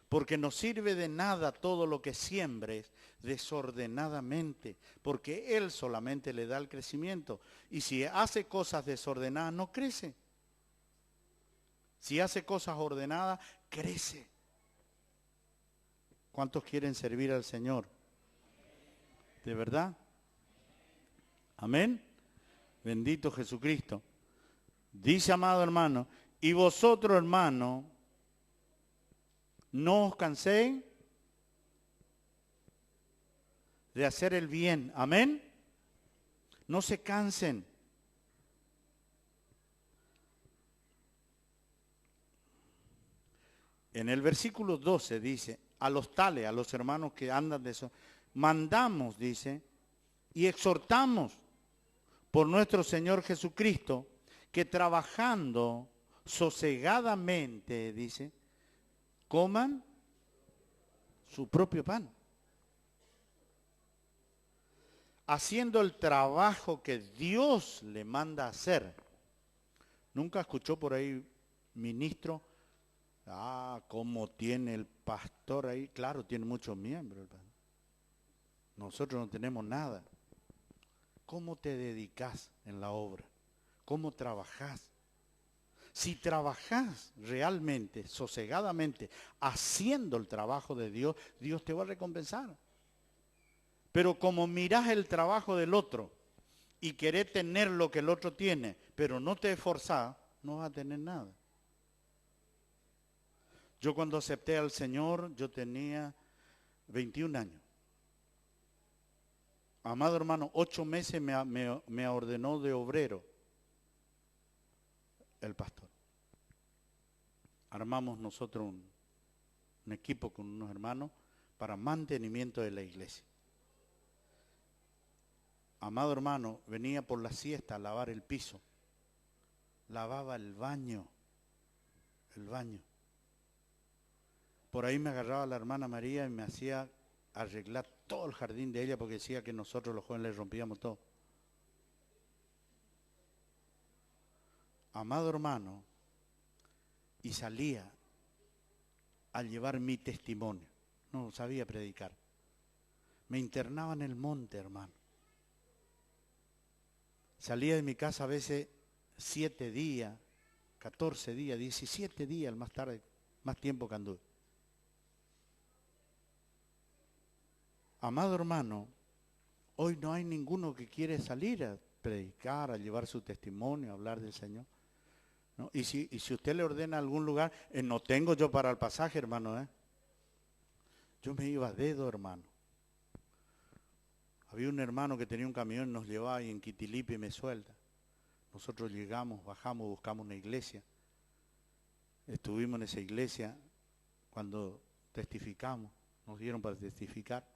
Porque no sirve de nada todo lo que siembres desordenadamente, porque Él solamente le da el crecimiento. Y si hace cosas desordenadas, no crece. Si hace cosas ordenadas, crece. ¿Cuántos quieren servir al Señor? ¿De verdad? Amén. Bendito Jesucristo. Dice, amado hermano, y vosotros, hermano, no os canséis de hacer el bien. Amén. No se cansen. En el versículo 12 dice, a los tales, a los hermanos que andan de eso, mandamos, dice, y exhortamos por nuestro Señor Jesucristo, que trabajando sosegadamente, dice, coman su propio pan, haciendo el trabajo que Dios le manda hacer. ¿Nunca escuchó por ahí, ministro? ¿Cómo tiene el pastor ahí? Claro, tiene muchos miembros. Nosotros no tenemos nada. ¿Cómo te dedicas en la obra? ¿Cómo trabajás? Si trabajás realmente, sosegadamente, haciendo el trabajo de Dios, Dios te va a recompensar. Pero como mirás el trabajo del otro y querés tener lo que el otro tiene, pero no te esforzás, no vas a tener nada. Yo cuando acepté al Señor, yo tenía 21 años. Amado hermano, 8 meses me ordenó de obrero el pastor. Armamos nosotros un equipo con unos hermanos para mantenimiento de la iglesia. Amado hermano, venía por la siesta a lavar el piso. Lavaba el baño. Por ahí me agarraba la hermana María y me hacía arreglar todo el jardín de ella porque decía que nosotros los jóvenes le rompíamos todo. Amado hermano, y salía a llevar mi testimonio. No sabía predicar. Me internaba en el monte, hermano. Salía de mi casa a veces 7 días, 14 días, 17 días, más tarde, más tiempo que anduve. Amado hermano, hoy no hay ninguno que quiere salir a predicar, a llevar su testimonio, a hablar del Señor. ¿No? Y si usted le ordena a algún lugar, no tengo yo para el pasaje, hermano. Yo me iba a dedo, hermano. Había un hermano que tenía un camión, nos llevaba y en Quitilipi me suelta. Nosotros llegamos, bajamos, buscamos una iglesia. Estuvimos en esa iglesia cuando testificamos, nos dieron para testificar.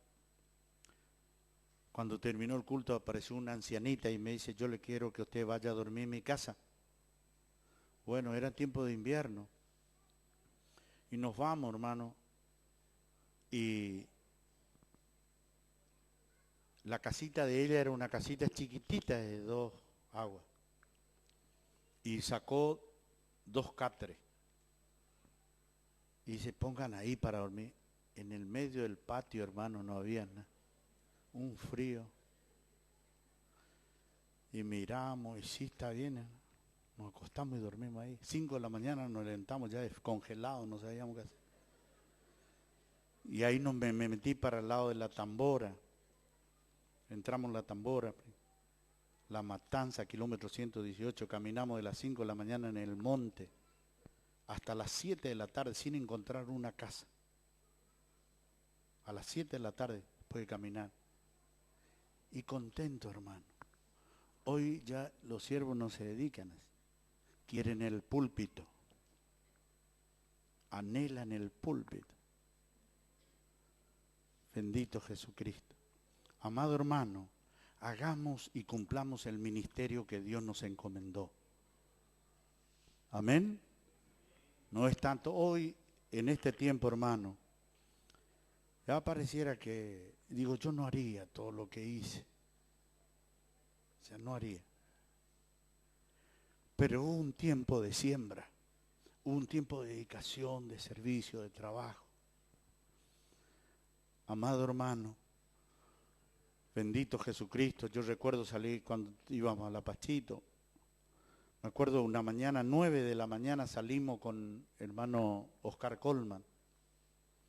Cuando terminó el culto apareció una ancianita y me dice, yo le quiero que usted vaya a dormir en mi casa. Bueno, era tiempo de invierno. Y nos vamos, hermano. Y la casita de ella era una casita chiquitita de 2 aguas. Y sacó 2 catres. Y se pongan ahí para dormir. En el medio del patio, hermano, no había nada. Un frío. Y miramos, y sí está bien. Nos acostamos y dormimos ahí. 5 de la mañana nos levantamos ya descongelados, no sabíamos qué hacer. Y ahí me metí para el lado de la Tambora. Entramos en la Tambora. La Matanza, kilómetro 118. Caminamos de las 5 de la mañana en el monte hasta las 7 de la tarde sin encontrar una casa. A las 7 de la tarde después de caminar. Y contento, hermano. Hoy ya los siervos no se dedican a eso. Quieren el púlpito. Anhelan el púlpito. Bendito Jesucristo. Amado hermano, hagamos y cumplamos el ministerio que Dios nos encomendó. Amén. No es tanto hoy, en este tiempo, hermano, ya pareciera que, digo, yo no haría todo lo que hice. O sea, no haría. Pero hubo un tiempo de siembra, hubo un tiempo de dedicación, de servicio, de trabajo. Amado hermano, bendito Jesucristo, yo recuerdo salir cuando íbamos a La Pachito. Me acuerdo una mañana, 9 de la mañana salimos con hermano Oscar Colman.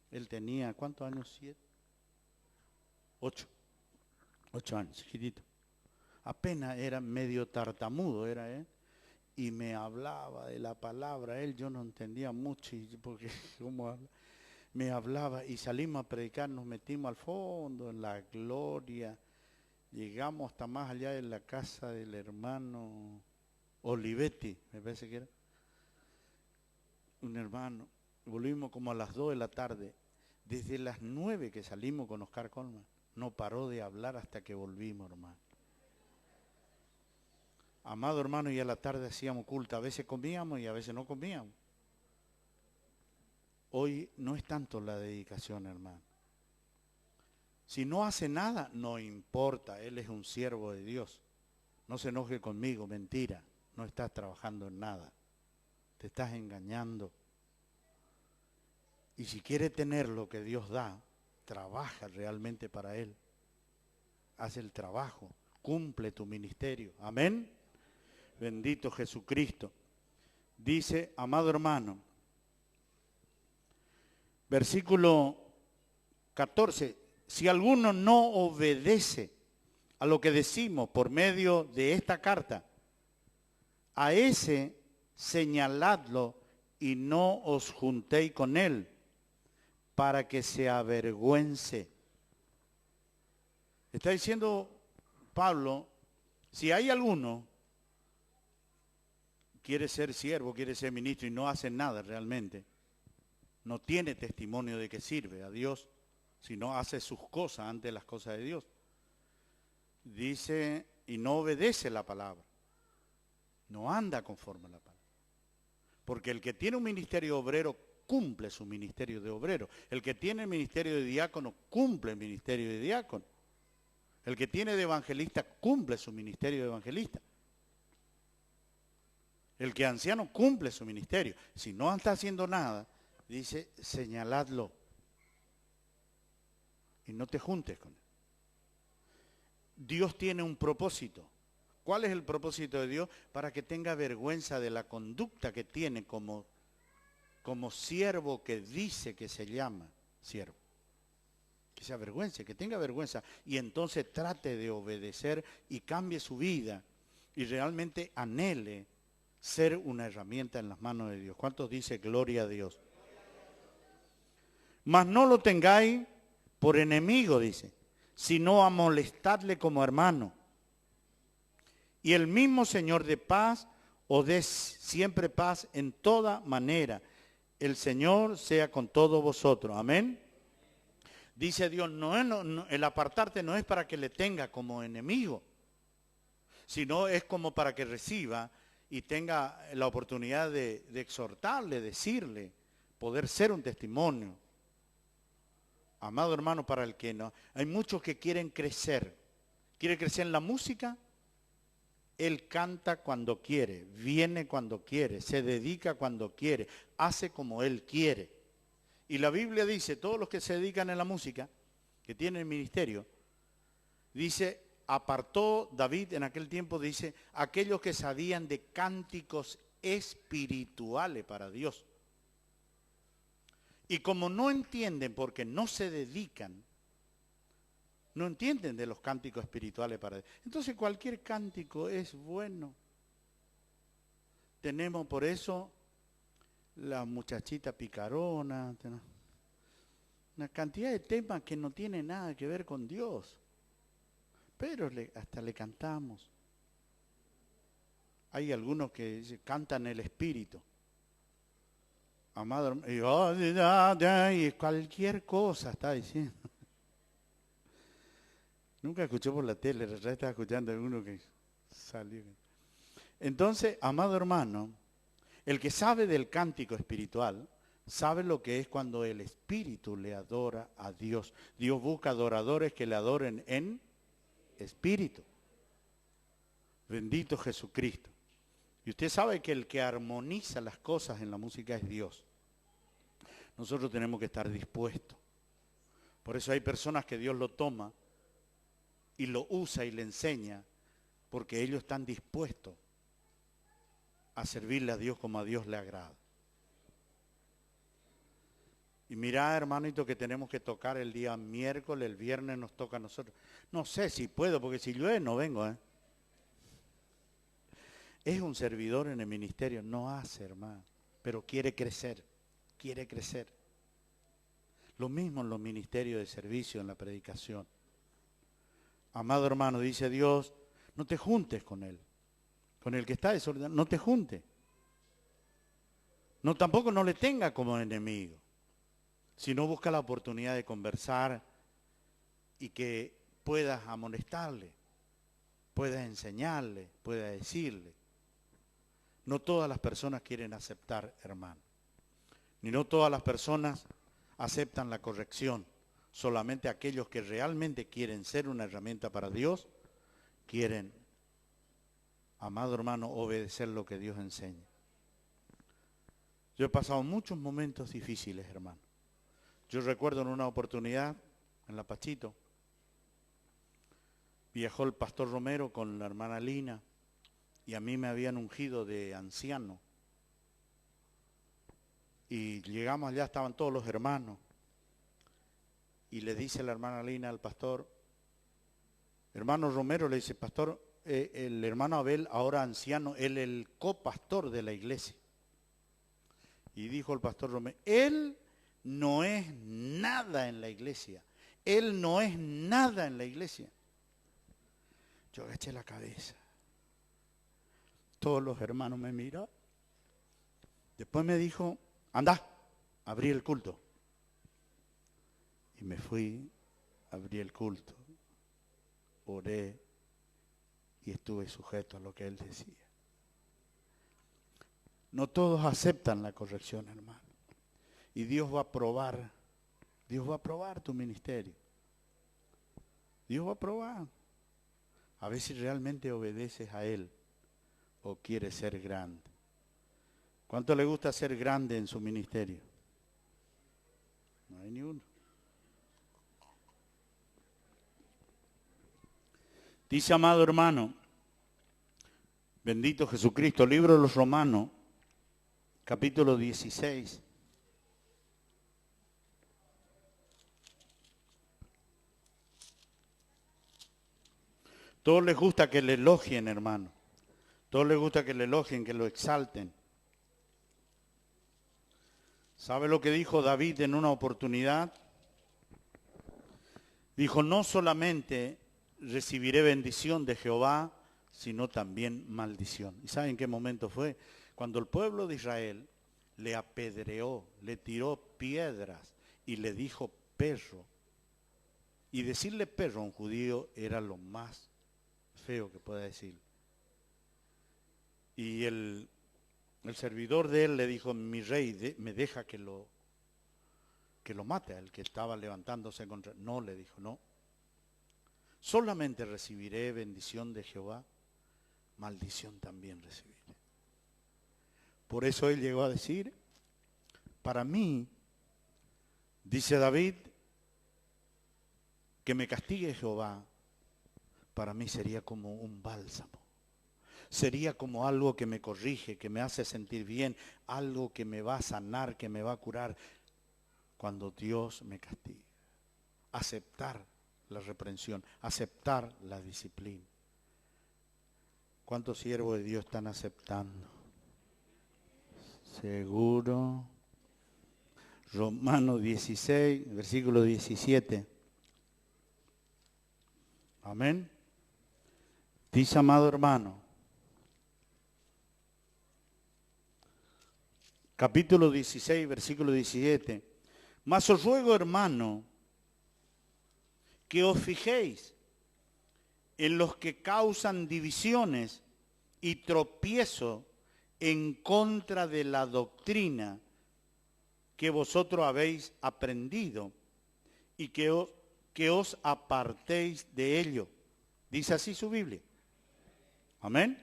Él tenía, ¿cuántos años? 7. 8 años, chiquitito. Apenas era medio tartamudo, era él. Y me hablaba de la palabra. Él yo no entendía mucho, porque cómo habla. Me hablaba y salimos a predicar, nos metimos al fondo, en la gloria. Llegamos hasta más allá de la casa del hermano Olivetti, me parece que era. Un hermano. Volvimos como a las 2 de la tarde. Desde las 9 que salimos con Oscar Colman, no paró de hablar hasta que volvimos, hermano. Amado hermano, y a la tarde hacíamos culto. A veces comíamos y a veces no comíamos. Hoy no es tanto la dedicación, hermano. Si no hace nada, no importa. Él es un siervo de Dios. No se enoje conmigo, mentira. No estás trabajando en nada. Te estás engañando. Y si quiere tener lo que Dios da, trabaja realmente para Él. Haz el trabajo. Cumple tu ministerio. Amén. Bendito Jesucristo. Dice, amado hermano, versículo 14, si alguno no obedece a lo que decimos por medio de esta carta, a ese señaladlo y no os juntéis con él, para que se avergüence. Está diciendo Pablo, si hay alguno quiere ser siervo, quiere ser ministro y no hace nada realmente, no tiene testimonio de que sirve a Dios, sino hace sus cosas ante las cosas de Dios. Dice, y no obedece la palabra, no anda conforme a la palabra. Porque el que tiene un ministerio obrero cumple su ministerio de obrero. El que tiene el ministerio de diácono cumple el ministerio de diácono. El que tiene de evangelista cumple su ministerio de evangelista. El que anciano cumple su ministerio. Si no está haciendo nada, dice, señaladlo. Y no te juntes con él. Dios tiene un propósito. ¿Cuál es el propósito de Dios? Para que tenga vergüenza de la conducta que tiene como siervo que dice que se llama siervo. Que se avergüence, que tenga vergüenza. Y entonces trate de obedecer y cambie su vida. Y realmente anhele ser una herramienta en las manos de Dios. ¿Cuántos dice gloria a Dios? Mas no lo tengáis por enemigo, dice, sino a molestarle como hermano. Y el mismo Señor de paz os dé siempre paz en toda manera. El Señor sea con todos vosotros. Amén. Dice Dios, el apartarte no es para que le tenga como enemigo, sino es como para que reciba y tenga la oportunidad de exhortarle, decirle, poder ser un testimonio. Amado hermano, para el que no, hay muchos que quieren crecer. ¿Quiere crecer en la música? Él canta cuando quiere, viene cuando quiere, se dedica cuando quiere, hace como él quiere. Y la Biblia dice, todos los que se dedican en la música, que tienen ministerio, dice, apartó David en aquel tiempo, dice, aquellos que sabían de cánticos espirituales para Dios. Y como no entienden, porque no se dedican, no entienden de los cánticos espirituales para Dios. Entonces cualquier cántico es bueno. Tenemos por eso la muchachita picarona, una cantidad de temas que no tienen nada que ver con Dios. Pero hasta le cantamos. Hay algunos que cantan el espíritu. Amado, y cualquier cosa está diciendo. Nunca escuché por la tele, ya estaba escuchando alguno que salió. Entonces, amado hermano, el que sabe del cántico espiritual, sabe lo que es cuando el espíritu le adora a Dios. Dios busca adoradores que le adoren en espíritu. Bendito Jesucristo. Y usted sabe que el que armoniza las cosas en la música es Dios. Nosotros tenemos que estar dispuestos. Por eso hay personas que Dios lo toma y lo usa y le enseña, porque ellos están dispuestos a servirle a Dios como a Dios le agrada. Y mirá, hermanito, que tenemos que tocar el día miércoles, el viernes nos toca a nosotros. No sé si puedo, porque si llueve no vengo, Es un servidor en el ministerio, no hace, hermano, pero quiere crecer, quiere crecer. Lo mismo en los ministerios de servicio, en la predicación. Amado hermano, dice Dios, no te juntes con él. Con el que está desordenado, no te juntes. No, tampoco no le tenga como enemigo, sino busca la oportunidad de conversar y que puedas amonestarle, puedas enseñarle, puedas decirle. No todas las personas quieren aceptar, hermano. Ni no todas las personas aceptan la corrección. Solamente aquellos que realmente quieren ser una herramienta para Dios, quieren, amado hermano, obedecer lo que Dios enseña. Yo he pasado muchos momentos difíciles, hermano. Yo recuerdo en una oportunidad, en La Pachito, viajó el pastor Romero con la hermana Lina, y a mí me habían ungido de anciano. Y llegamos allá, estaban todos los hermanos. Y le dice la hermana Lina al pastor, hermano Romero, le dice, pastor, el hermano Abel, ahora anciano, él es el copastor de la iglesia. Y dijo el pastor Romero, él no es nada en la iglesia. Él no es nada en la iglesia. Yo agaché la cabeza. Todos los hermanos me miraron. Después me dijo, anda, abrí el culto. Y me fui, abrí el culto, oré y estuve sujeto a lo que él decía. No todos aceptan la corrección, hermano. Y Dios va a probar tu ministerio. Dios va a probar. A ver si realmente obedeces a Él o quieres ser grande. ¿Cuánto le gusta ser grande en su ministerio? No hay ni uno. Dice, amado hermano, bendito Jesucristo, libro de los Romanos, capítulo 16. Todos les gusta que le elogien, hermano. Todos les gusta que le elogien, que lo exalten. ¿Sabe lo que dijo David en una oportunidad? Dijo, no solamente recibiré bendición de Jehová, sino también maldición. ¿Y saben qué momento fue? Cuando el pueblo de Israel le apedreó, le tiró piedras y le dijo perro. Y decirle perro a un judío era lo más feo que pueda decir. Y el servidor de él le dijo, mi rey, me deja que lo mate, al que estaba levantándose contra. No, le dijo, no. Solamente recibiré bendición de Jehová, maldición también recibiré. Por eso él llegó a decir, para mí, dice David, que me castigue Jehová, para mí sería como un bálsamo. Sería como algo que me corrige, que me hace sentir bien, algo que me va a sanar, que me va a curar cuando Dios me castiga. Aceptar la reprensión, aceptar la disciplina. ¿Cuántos siervos de Dios están aceptando? Seguro. Romanos 16, versículo 17. Amén. Dice, amado hermano, capítulo 16, versículo 17. Mas os ruego, hermano, que os fijéis en los que causan divisiones y tropiezo en contra de la doctrina que vosotros habéis aprendido y que os apartéis de ello. Dice así su Biblia. Amén.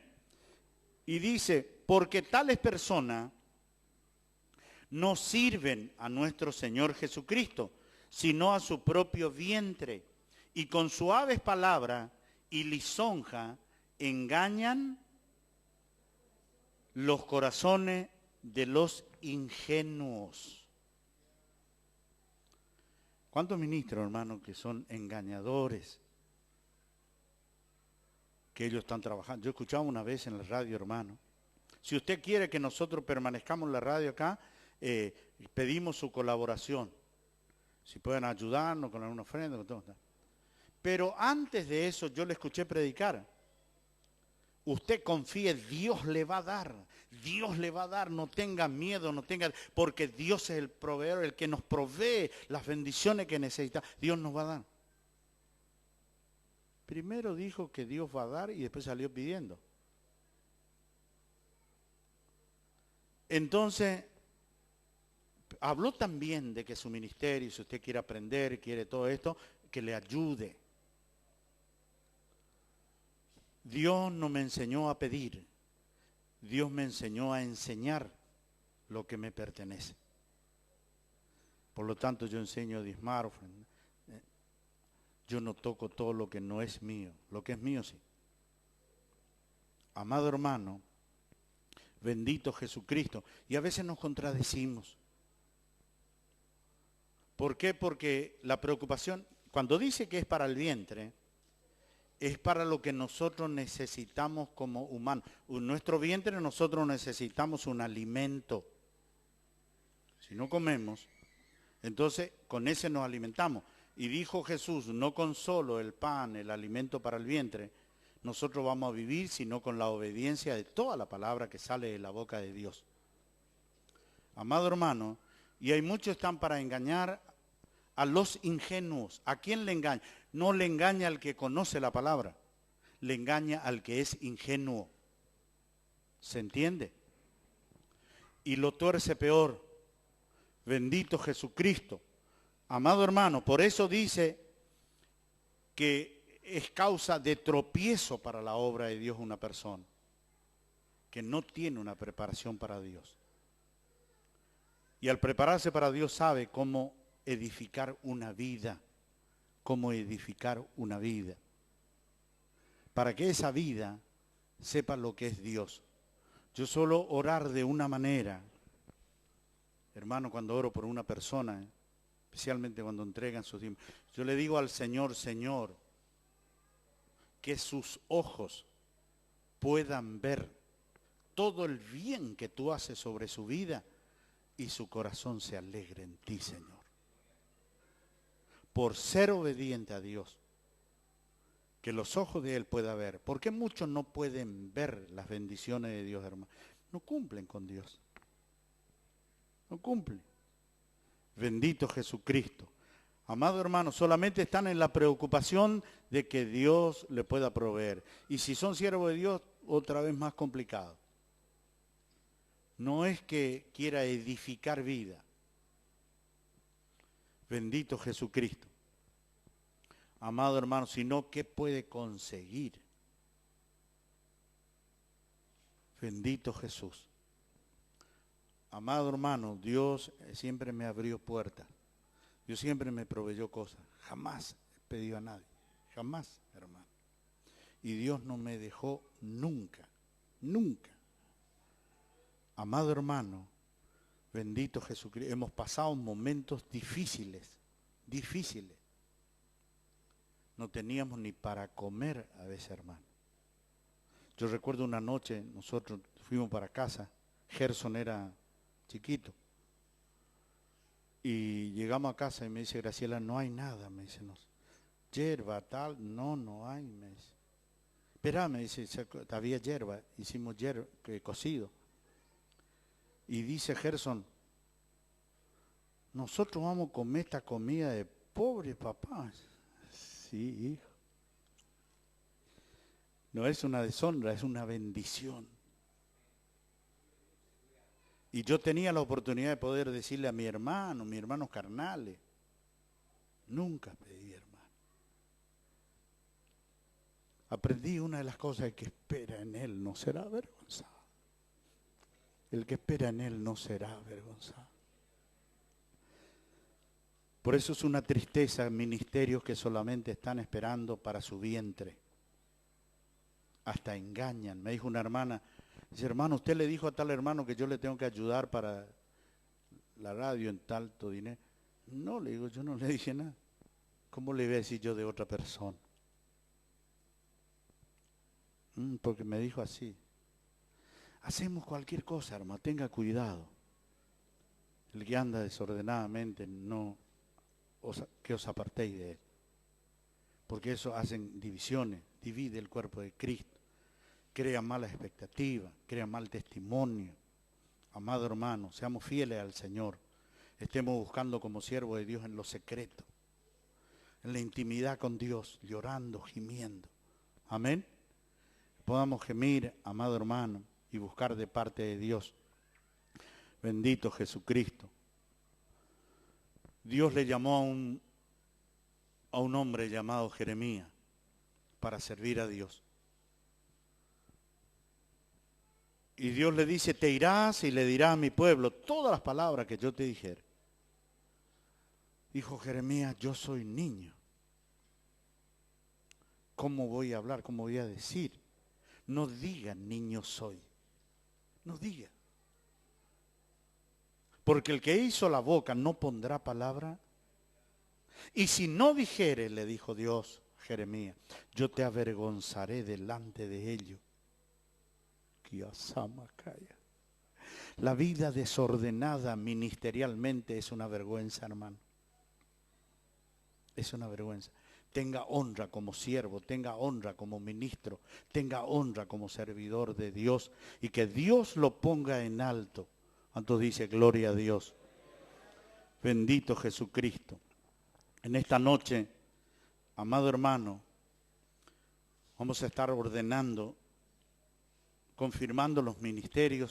Y dice, porque tales personas no sirven a nuestro Señor Jesucristo, sino a su propio vientre, y con suaves palabras y lisonja engañan los corazones de los ingenuos. ¿Cuántos ministros, hermanos, que son engañadores? Que ellos están trabajando. Yo escuchaba una vez en la radio, hermano. Si usted quiere que nosotros permanezcamos en la radio acá, pedimos su colaboración. Si pueden ayudarnos con alguna ofrenda, con todo. Pero antes de eso yo le escuché predicar. Usted confíe, Dios le va a dar. Dios le va a dar, no tenga miedo, no tenga, porque Dios es el proveedor, el que nos provee las bendiciones que necesita. Dios nos va a dar. Primero dijo que Dios va a dar y después salió pidiendo. Entonces, habló también de que su ministerio, si usted quiere aprender, quiere todo esto, que le ayude. Dios no me enseñó a pedir, Dios me enseñó a enseñar lo que me pertenece. Por lo tanto, yo enseño a diezmar, ofrendar. Yo no toco todo lo que no es mío, lo que es mío sí. Amado hermano, bendito Jesucristo. Y a veces nos contradecimos. ¿Por qué? Porque la preocupación, cuando dice que es para el vientre, es para lo que nosotros necesitamos como humanos. En nuestro vientre nosotros necesitamos un alimento. Si no comemos, entonces con ese nos alimentamos. Y dijo Jesús, no con solo el pan, el alimento para el vientre, nosotros vamos a vivir, sino con la obediencia de toda la palabra que sale de la boca de Dios. Amado hermano, y hay muchos que están para engañar a los ingenuos. ¿A quién le engaña? No le engaña al que conoce la palabra, le engaña al que es ingenuo. ¿Se entiende? Y lo tuerce peor. Bendito Jesucristo. Amado hermano, por eso dice que es causa de tropiezo para la obra de Dios una persona que no tiene una preparación para Dios. Y al prepararse para Dios sabe cómo edificar una vida, cómo edificar una vida. Para que esa vida sepa lo que es Dios. Yo suelo orar de una manera, hermano, cuando oro por una persona, especialmente cuando entregan sus diezmos, yo le digo al Señor, Señor, que sus ojos puedan ver todo el bien que tú haces sobre su vida y su corazón se alegre en ti, Señor. Por ser obediente a Dios, que los ojos de Él puedan ver. ¿Por qué muchos no pueden ver las bendiciones de Dios, hermano? No cumplen con Dios. No cumplen. Bendito Jesucristo. Amado hermano, solamente están en la preocupación de que Dios le pueda proveer. Y si son siervos de Dios, otra vez más complicado. No es que quiera edificar vida. Bendito Jesucristo. Amado hermano, sino que puede conseguir. Bendito Jesús. Amado hermano, Dios siempre me abrió puertas. Dios siempre me proveyó cosas. Jamás he pedido a nadie. Jamás, hermano. Y Dios no me dejó nunca. Nunca. Amado hermano, bendito Jesucristo. Hemos pasado momentos difíciles. Difíciles. No teníamos ni para comer a veces, hermano. Yo recuerdo una noche, nosotros fuimos para casa. Gerson era chiquito. Y llegamos a casa y me dice, Graciela, no hay nada, me dice, no. Hierba, tal, no hay, me dice. Espera, me dice, había hierba, hicimos hierba, cocido. Y dice Gerson, nosotros vamos a comer esta comida de pobre, papá. Sí, hijo. No es una deshonra, es una bendición. Y yo tenía la oportunidad de poder decirle a mis hermanos carnales, nunca pedí, hermano. Aprendí una de las cosas, el que espera en Él no será avergonzado. El que espera en Él no será avergonzado. Por eso es una tristeza ministerios que solamente están esperando para su vientre. Hasta engañan. Me dijo una hermana, dice, hermano, usted le dijo a tal hermano que yo le tengo que ayudar para la radio en tanto dinero. No, le digo, yo no le dije nada. ¿Cómo le voy a decir yo de otra persona? Porque me dijo así. Hacemos cualquier cosa, hermano, tenga cuidado. El que anda desordenadamente, que os apartéis de él. Porque eso hacen divisiones, divide el cuerpo de Cristo, crea malas expectativas, crea mal testimonio. Amado hermano, seamos fieles al Señor, estemos buscando como siervos de Dios en lo secreto, en la intimidad con Dios, llorando, gimiendo. Amén. Podamos gemir, amado hermano, y buscar de parte de Dios. Bendito Jesucristo. Dios le llamó a un hombre llamado Jeremías para servir a Dios. Y Dios le dice, te irás y le dirás a mi pueblo todas las palabras que yo te dijere. Dijo Jeremías, yo soy niño. ¿Cómo voy a hablar? ¿Cómo voy a decir? No diga niño soy. No diga. Porque el que hizo la boca no pondrá palabra. Y si no dijere, le dijo Dios, Jeremías, yo te avergonzaré delante de ellos. La vida desordenada ministerialmente es una vergüenza, hermano. Es una vergüenza. Tenga honra como siervo, tenga honra como ministro, tenga honra como servidor de Dios y que Dios lo ponga en alto. Entonces dice, gloria a Dios. Bendito Jesucristo. En esta noche, amado hermano, vamos a estar ordenando, confirmando los ministerios